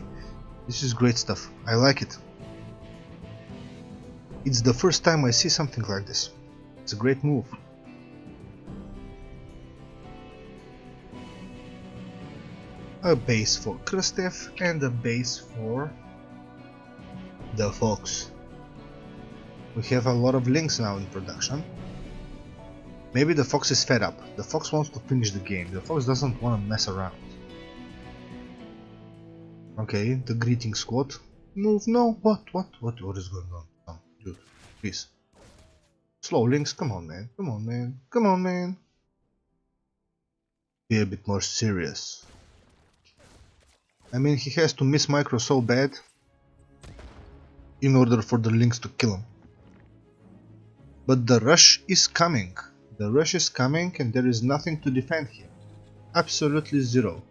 this is great stuff. I like it. It's the first time I see something like this. It's a great move. A base for KRST and a base for the Fox. We have a lot of links now in production. Maybe the Fox is fed up. The Fox wants to finish the game. The Fox doesn't want to mess around. Okay, the greeting squad. Move, no, what is going on? Dude, please. Slow links, come on man, come on man, come on man. Be a bit more serious. I mean, he has to miss micro so bad in order for the links to kill him. But the rush is coming. The rush is coming and there is nothing to defend here. Absolutely zero.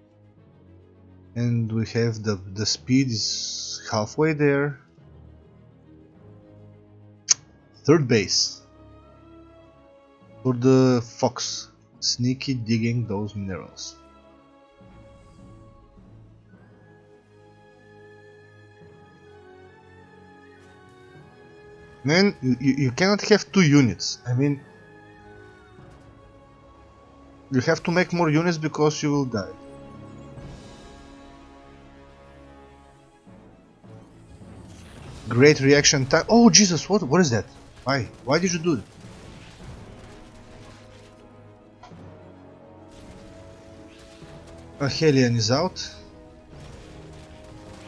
And we have the speed is halfway there. Third base. For the Fox. Sneaky digging those minerals. Man, you cannot have 2 units. I mean, you have to make more units because you will die. Great reaction time. Oh Jesus, what is that? Why? Why did you do it? A Hellion is out.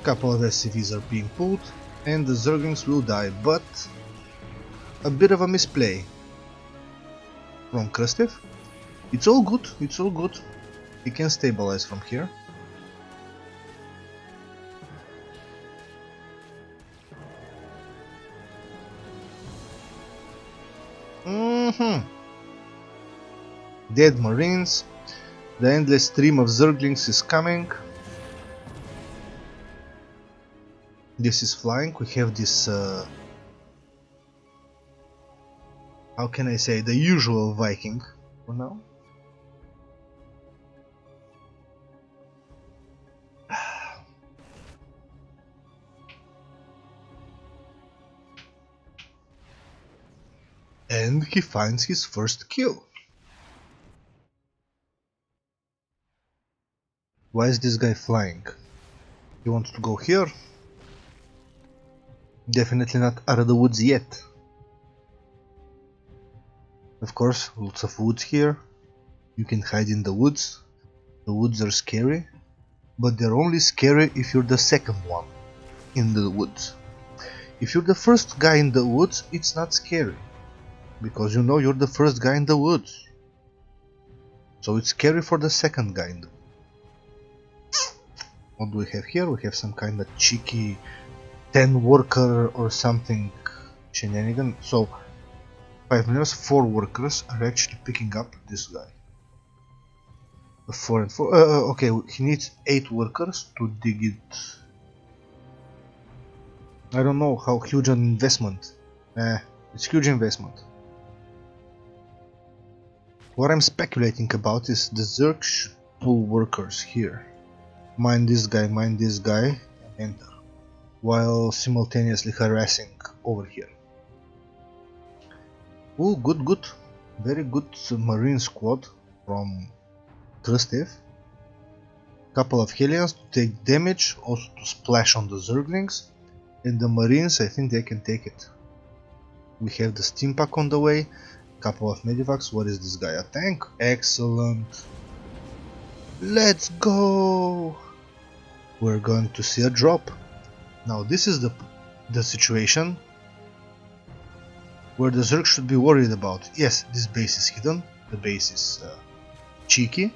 Couple of SCVs are being pulled. And the Zerglings will die, but a bit of a misplay from KRST. It's all good, it's all good. He can stabilize from here. Dead Marines. The endless stream of Zerglings is coming. This is flying. We have this how can I say, the usual Viking for now. And he finds his first kill. Why is this guy flying? He wants to go here? Definitely not out of the woods yet. Of course, lots of woods here. You can hide in the woods. The woods are scary, but they're only scary if you're the second one in the woods. If you're the first guy in the woods, it's not scary, because you know you're the first guy in the woods. So it's scary for the second guy in the woods. What do we have here? We have some kind of cheeky 10 worker or something shenanigan. So 5 minutes, 4 workers are actually picking up this guy. 4 and 4. Okay, he needs 8 workers to dig it. I don't know how huge an investment. It's huge investment. What I'm speculating about is the Zerg should pull workers here. Mine this guy, enter. While simultaneously harassing over here. Oh, good. Very good marine squad from KRST. Couple of Hellions to take damage, also to splash on the Zerglings. And the Marines, I think they can take it. We have the steam pack on the way. Couple of Medivacs. What is this guy? A tank? Excellent. Let's go! We're going to see a drop. Now this is the situation where the Zerg should be worried about. Yes, this base is hidden. The base is cheeky,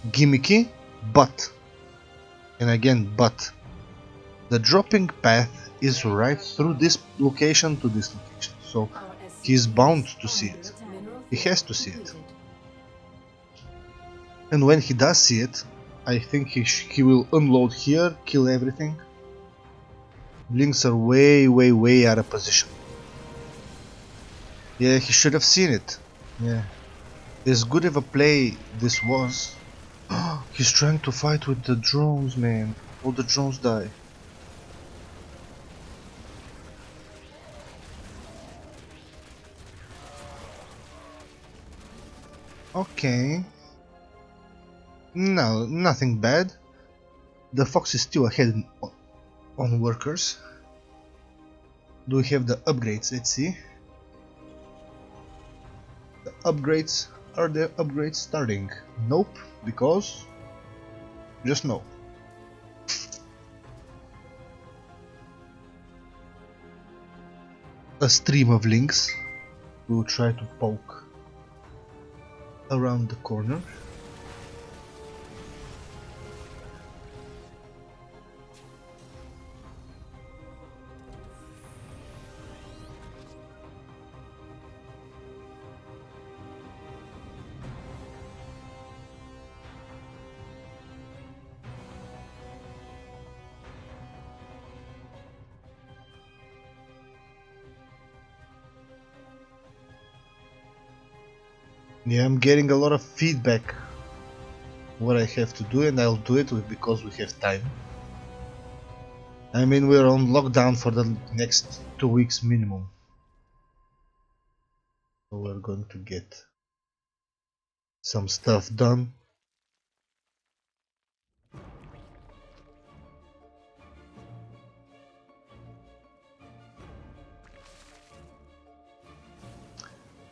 gimmicky, but, and again but, the dropping path is right through this location to this location. So he's bound to see it. He has to see it. And when he does see it, I think he will unload here, kill everything. Blinks are way out of position. Yeah, he should have seen it. Yeah. As good of a play this was. He's trying to fight with the drones, man. All the drones die. Okay. No, nothing bad. The Fox is still ahead on workers. Do we have the upgrades? Let's see. The upgrades. Are the upgrades starting? Nope, because just no. A stream of links. We'll try to poke around the corner. Yeah, I'm getting a lot of feedback what I have to do, and I'll do it because we have time. I mean, we're on lockdown for the next 2 weeks minimum. So we're going to get some stuff done.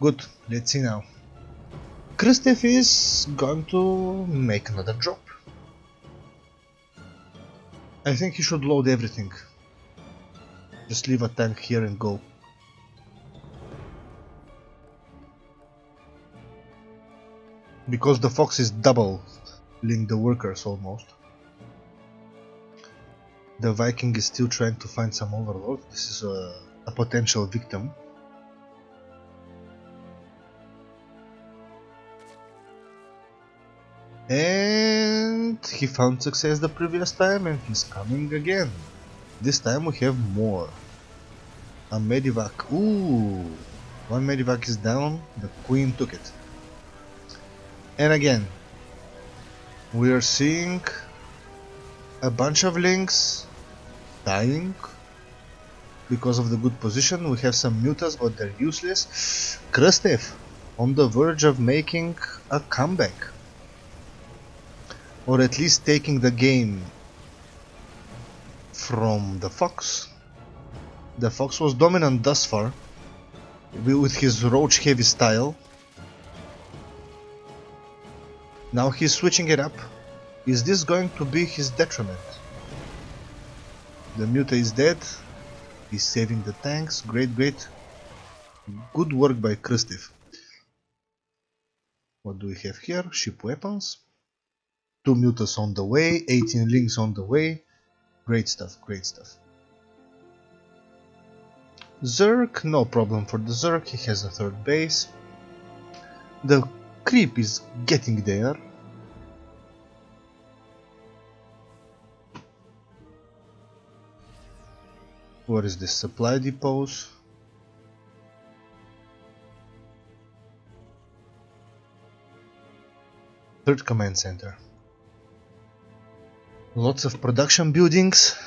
Good, let's see now. Kristev is going to make another drop. I think he should load everything. Just leave a tank here and go. Because the Fox is doubling the workers almost. The Viking is still trying to find some overload. This is a potential victim. And he found success the previous time and he's coming again. This time we have more. A medivac. Ooh! One medivac is down, the queen took it. And again, we are seeing a bunch of links dying because of the good position. We have some mutas, but they're useless. Kristev on the verge of making a comeback. Or at least taking the game from the Fox. The Fox was dominant thus far with his roach heavy style. Now he's switching it up. Is this going to be his detriment? The Muta is dead. He's saving the tanks. Great. Good work by Kristev. What do we have here? Ship weapons. 2 Mutas on the way. 18 links on the way. Great stuff. Zerg, no problem for the Zerg. He has a 3rd base. The creep is getting there. What is this? Supply depots. Third command center. Lots of production buildings.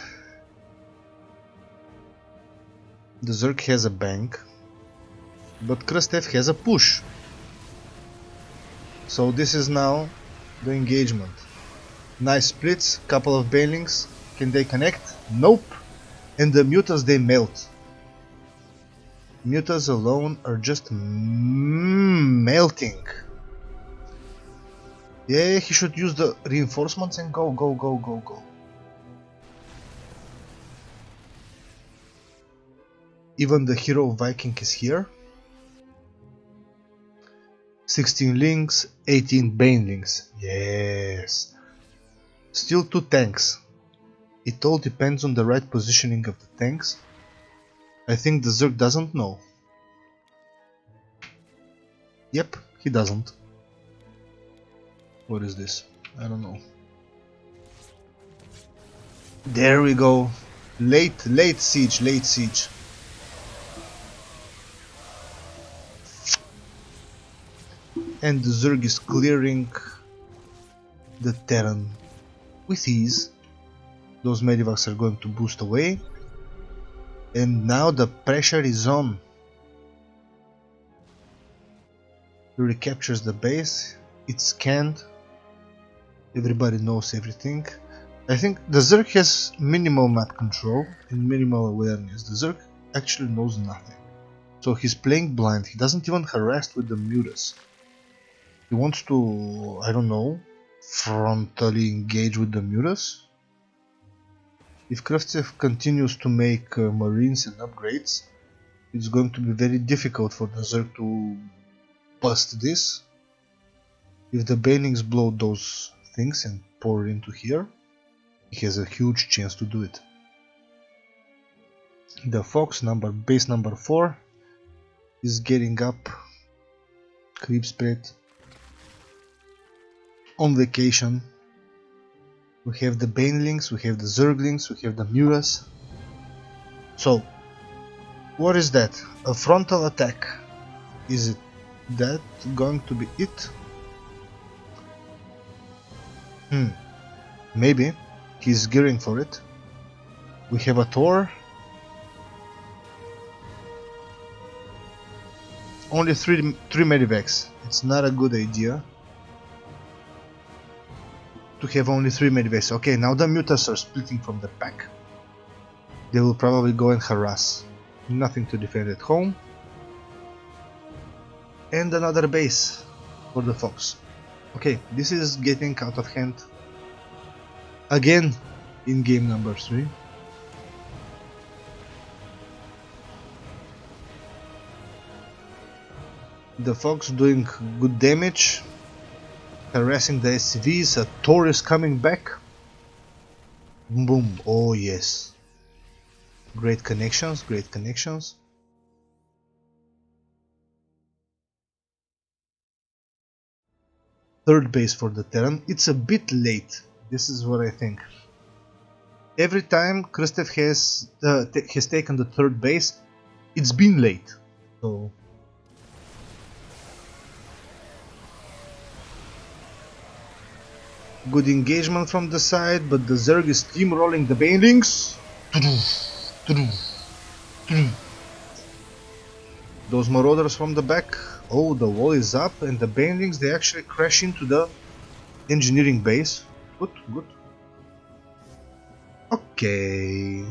The Zerg has a bank, but Kristev has a push. So this is now the engagement. Nice splits, couple of banelings. Can they connect? Nope. And the mutas, they melt. Mutas alone are just melting. Yeah, he should use the reinforcements and go. Even the hero Viking is here. 16 links, 18 banelings. Yes. Still 2 tanks. It all depends on the right positioning of the tanks. I think the Zerg doesn't know. Yep, he doesn't. What is this? I don't know. There we go. Late siege, late siege. And the Zerg is clearing the Terran with ease. Those medivacs are going to boost away. And now the pressure is on. He recaptures the base. It's scanned. Everybody knows everything. I think the Zerg has minimal map control and minimal awareness. The Zerg actually knows nothing. So he's playing blind. He doesn't even harass with the mutas. He wants to, I don't know, frontally engage with the mutas. If KRST continues to make marines and upgrades, it's going to be very difficult for the Zerg to bust this. If the banelings blow those things and pour into here, he has a huge chance to do it. The Fox base number 4 is getting up. Creep spread on vacation. We have the banelings, we have the Zerglings, we have the mutas. So, what is that? A frontal attack. Is it that going to be it? Maybe. He's gearing for it. We have a Thor. Only three medivacs. It's not a good idea to have only 3 medivacs. Okay, now the mutas are splitting from the pack. They will probably go and harass. Nothing to defend at home. And another base for the Fox. Okay, this is getting out of hand. Again in game number 3. The Fox doing good damage, harassing the SCVs. A Thor is coming back. Boom boom, oh yes. Great connections, great connections. Third base for the Terran. It's a bit late. This is what I think. Every time KRST has taken the third base, it's been late. So good engagement from the side, but the Zerg is steamrolling the banelings. Those marauders from the back. Oh, the wall is up, and the banelings, they actually crash into the engineering base. Good, good. Okay.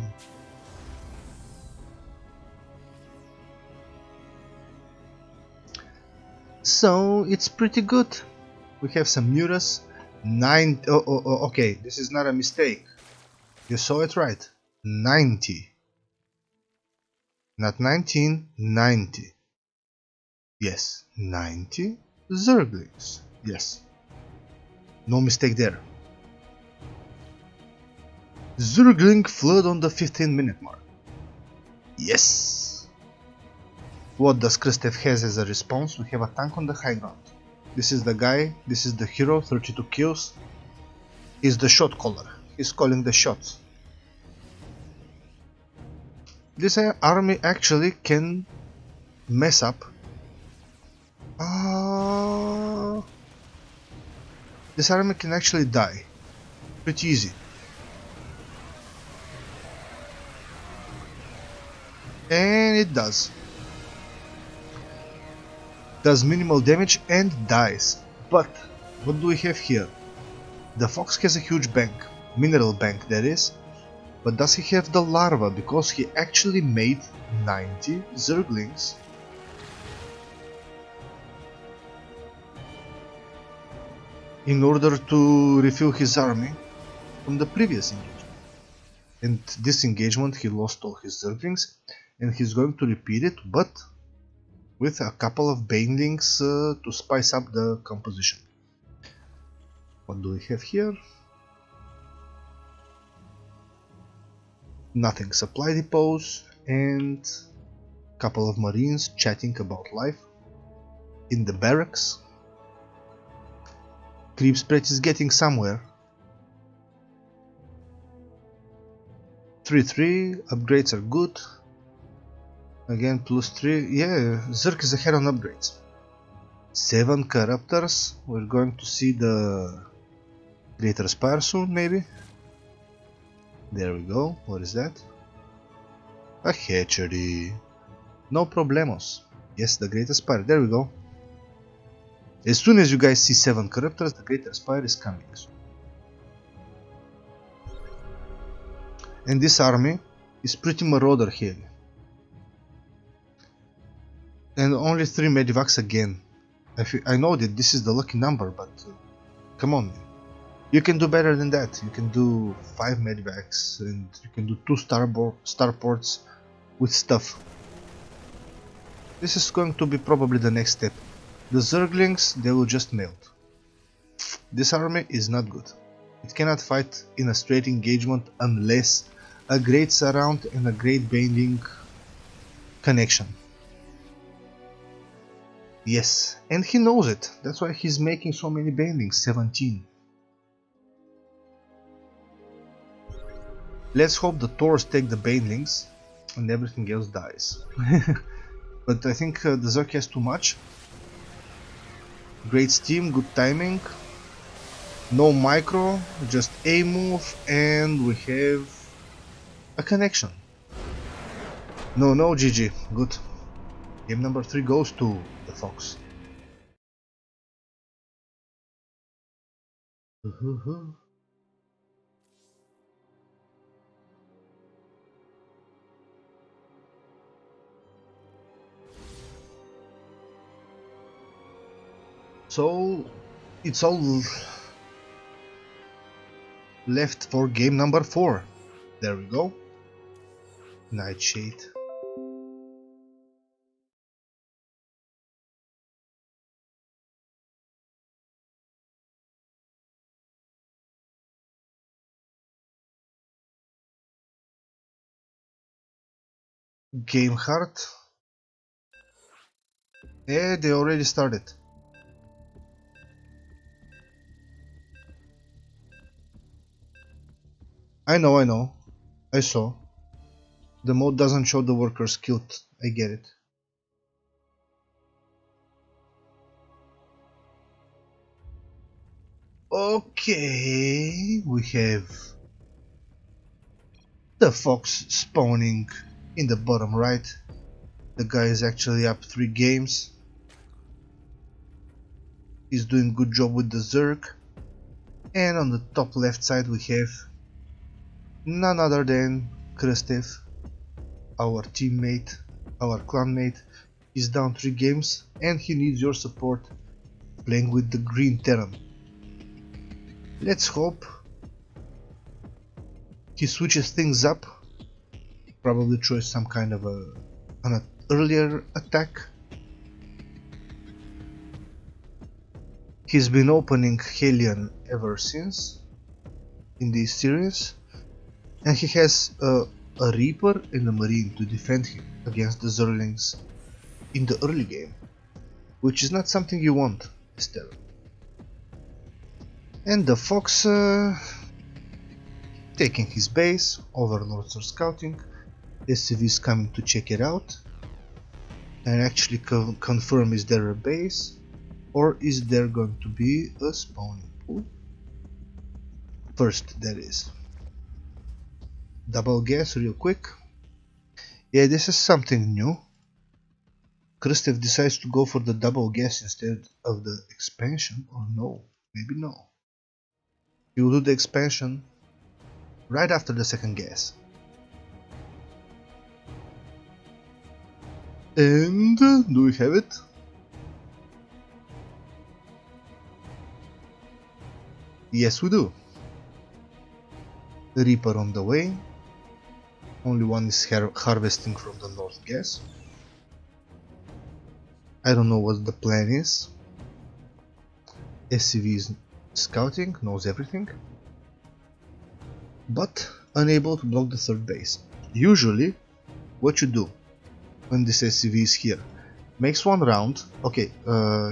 So it's pretty good. We have some mutas. Okay, this is not a mistake. You saw it right. 90. Not 19, 90. Yes, 90 Zerglings. Yes. No mistake there. Zergling flood on the 15-minute mark. Yes. What does KRST has as a response? We have a tank on the high ground. This is the guy, this is the hero, 32 kills. He's the shot caller. He's calling the shots. This army actually can mess up. This army can actually die. Pretty easy. And it does. Does minimal damage and dies. But what do we have here? The Fox has a huge bank, mineral bank that is, but does he have the larva? Because he actually made 90 Zerglings. In order to refill his army from the previous engagement. And this engagement he lost all his Zerglings, and he's going to repeat it, but with a couple of banelings to spice up the composition. What do we have here? Nothing. Supply depots and a couple of marines chatting about life in the barracks. Creep spread is getting somewhere. 3-3, upgrades are good. Again, +3, yeah, Zerk is ahead on upgrades. 7 Corruptors, we're going to see the Greater Spire soon, maybe? There we go, what is that? A hatchery. No problemos. Yes, the Greater Spire, there we go. As soon as you guys see 7 Corruptors, the Greater Spire is coming. And this army is pretty marauder heavy. And only 3 Medivacs again. I know that this is the lucky number, but come on, man. You can do better than that. You can do 5 Medivacs and you can do 2 starports with stuff. This is going to be probably the next step. The Zerglings, they will just melt. This army is not good. It cannot fight in a straight engagement unless a great surround and a great binding connection. Yes, and he knows it. That's why he's making so many bindings, 17. Let's hope the Taurs take the bindings and everything else dies. But I think the Zerk has too much. Great steam, good timing. No micro, just a move, and we have a connection. No, GG, good. Game number 3 goes to the Fox. So it's all left for game number 4. There we go. Nightshade. Game hard. Yeah, they already started. I know. I saw. The mode doesn't show the workers killed. I get it. Okay, we have the Fox spawning in the bottom right. The guy is actually up 3 games. He's doing good job with the Zerg. And on the top left side we have none other than KRST, our teammate, our clanmate. He's down 3 games and he needs your support playing with the green Terran. Let's hope he switches things up, probably tries some kind of an earlier attack. He's been opening Hellion ever since in this series, and he has a Reaper and a Marine to defend him against the Zerglings in the early game, which is not something you want as Terran. And the Fox taking his base, Overlords are scouting, SCV is coming to check it out and actually confirm is there a base or is there going to be a spawning pool. First, that is. Double gas real quick. Yeah, this is something new. KRST decides to go for the double gas instead of the expansion, or no, maybe no. He will do the expansion right after the second gas. And do we have it? Yes, we do. The Reaper on the way. Only one is harvesting from the north gas. I don't know what the plan is. SCV is scouting, knows everything, but unable to block the third base. Usually, what you do when this SCV is here, makes one round. Okay,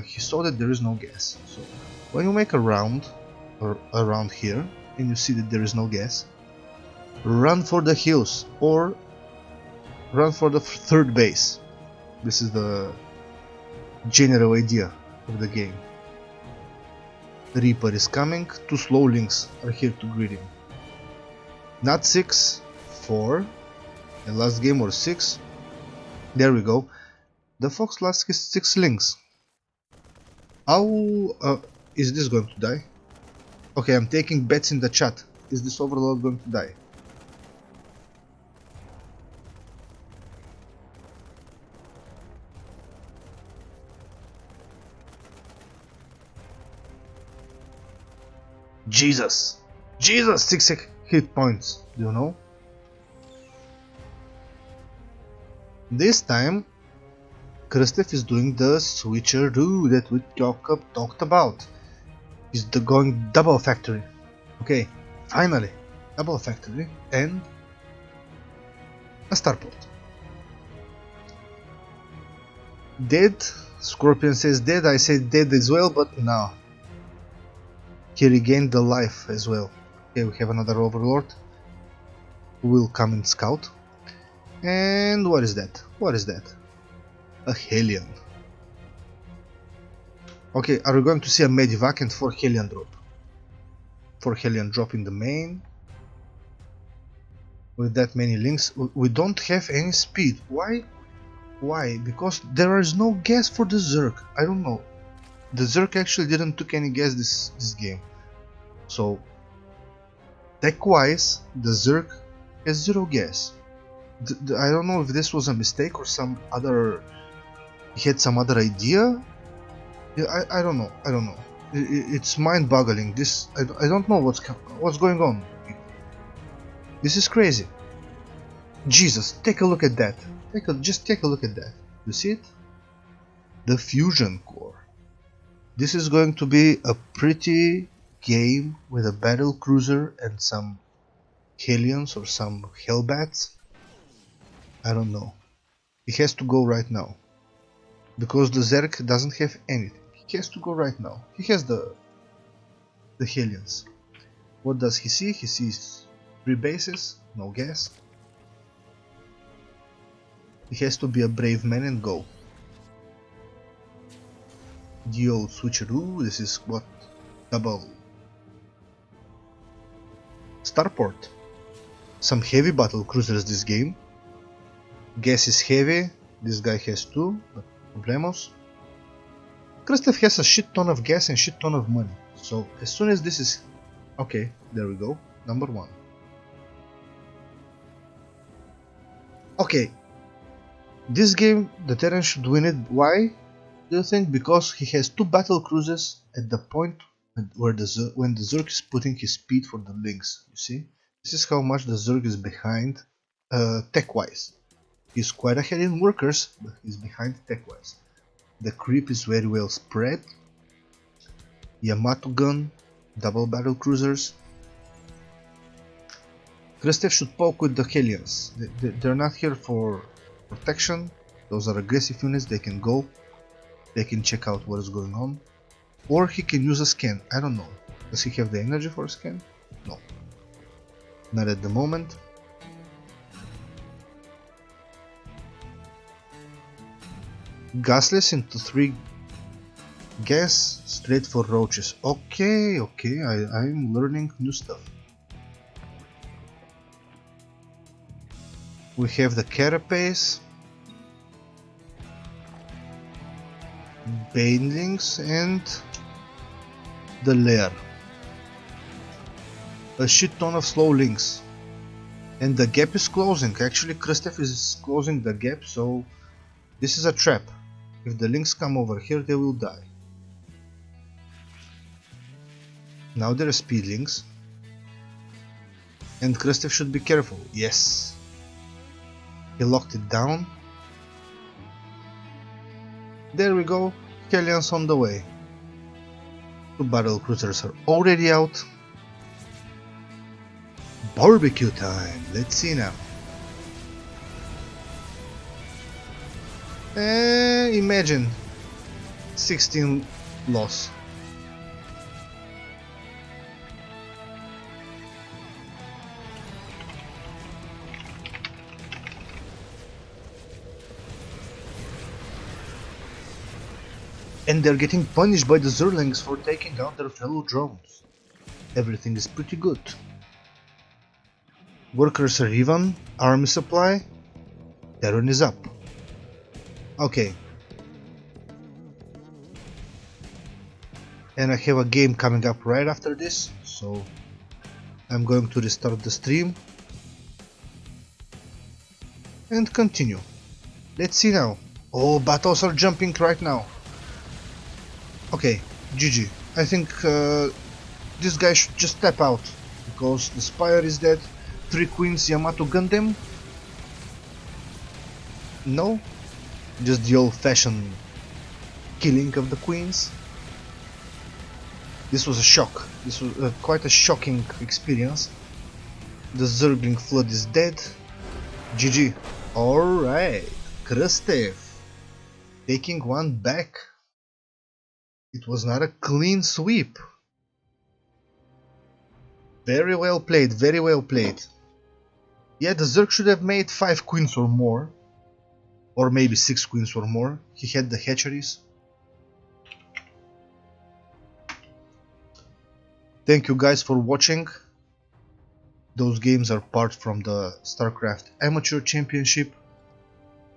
he saw that there is no gas, so when you make a round or around here and you see that there is no gas, run for the hills or run for the third base. This is the general idea of the game. The Reaper is coming, 2 slow links are here to greet him. Not 6, 4, and last game was 6. There we go. The Fox lost his 6 links. How is this going to die? Okay, I'm taking bets in the chat. Is this Overlord going to die? Jesus! Jesus! 6 hit points, do you know? This time, KRST is doing the switcheroo that we talked about. He's going double factory. Okay, finally, double factory and a starport. Dead? Scorpion says dead, I say dead as well, but no. He regained the life as well. Okay, we have another Overlord who will come and scout. And what is that? What is that? A Hellion. Okay, are we going to see a Medivac and 4 Hellion drop? 4 Hellion drop in the main. With that many links, we don't have any speed. Why? Why? Because there is no gas for the Zerg. I don't know. The Zerg actually didn't took any gas this game. So, tech-wise, the Zerg has 0 gas. I don't know if this was a mistake or some other... He had some other idea? Yeah, I don't know. I don't know. It's mind-boggling. This I don't know what's going on. This is crazy. Jesus, take a look at that. Just take a look at that. You see it? The fusion core. This is going to be a pretty game with a battle cruiser and some Hellions or some Hellbats. I don't know. It has to go right now. Because the Zerg doesn't have anything. He has to go right now. He has the Hellions. What does he see? He sees 3 bases, no gas. He has to be a brave man and go. The old switcheroo, this is what? Double starport. Some heavy battle cruisers this game. Gas is heavy, this guy has 2, but problemos. KRST has a shit ton of gas and shit ton of money. So as soon as this is... Okay, there we go, number 1. Okay, this game the Terran should win it. Why do you think? Because he has 2 battle cruisers at the point where when the Zerg is putting his speed for the links. You see, this is how much the Zerg is behind tech-wise. He's quite ahead in workers, but he's behind tech-wise. The creep is very well spread. Yamato gun, double battle cruisers. KRST should poke with the Hellions. They're not here for protection. Those are aggressive units, they can go. They can check out what is going on. Or he can use a scan, I don't know. Does he have the energy for a scan? No. Not at the moment. Gasless into 3 gas, straight for roaches. Okay, I'm learning new stuff. We have the carapace, banelings and the lair. A shit ton of slow links. And the gap is closing. Actually KRST is closing the gap, so this is a trap. If the links come over here, they will die. Now there are speed links. And KRST should be careful. Yes. He locked it down. There we go. Hellions on the way. 2 battle cruisers are already out. Barbecue time. Let's see now. Imagine 16 loss. And they're getting punished by the Zerlings for taking out their fellow drones. Everything is pretty good. Workers are even, army supply, Terran is up. Okay. And I have a game coming up right after this, so I'm going to restart the stream and continue. Let's see now. Oh, battles are jumping right now. Okay, GG. I think this guy should just step out, because the Spire is dead. 3 Queens Yamato Gundam. No, just the old-fashioned killing of the Queens. This was a shock. This was quite a shocking experience. The Zergling Flood is dead. GG. Alright, KRST taking one back. It was not a clean sweep. Very well played, very well played. Yeah, the Zerg should have made 5 queens or more. Or maybe 6 queens or more. He had the hatcheries. Thank you guys for watching. Those games are part from the StarCraft Amateur Championship.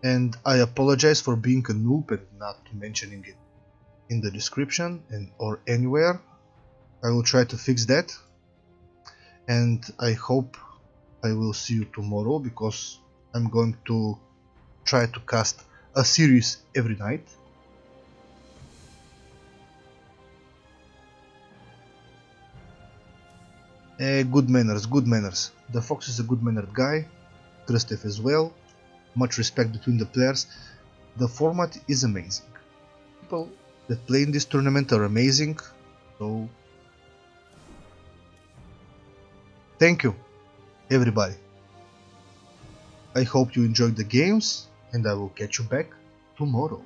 And I apologize for being a noob and not mentioning it in the description or anywhere. I will try to fix that. And I hope I will see you tomorrow, because I'm going to try to cast a series every night. Good manners, good manners. The Fox is a good mannered guy, KRST as well. Much respect between the players. The format is amazing. People that play in this tournament are amazing, so thank you everybody. I hope you enjoyed the games, and I will catch you back tomorrow.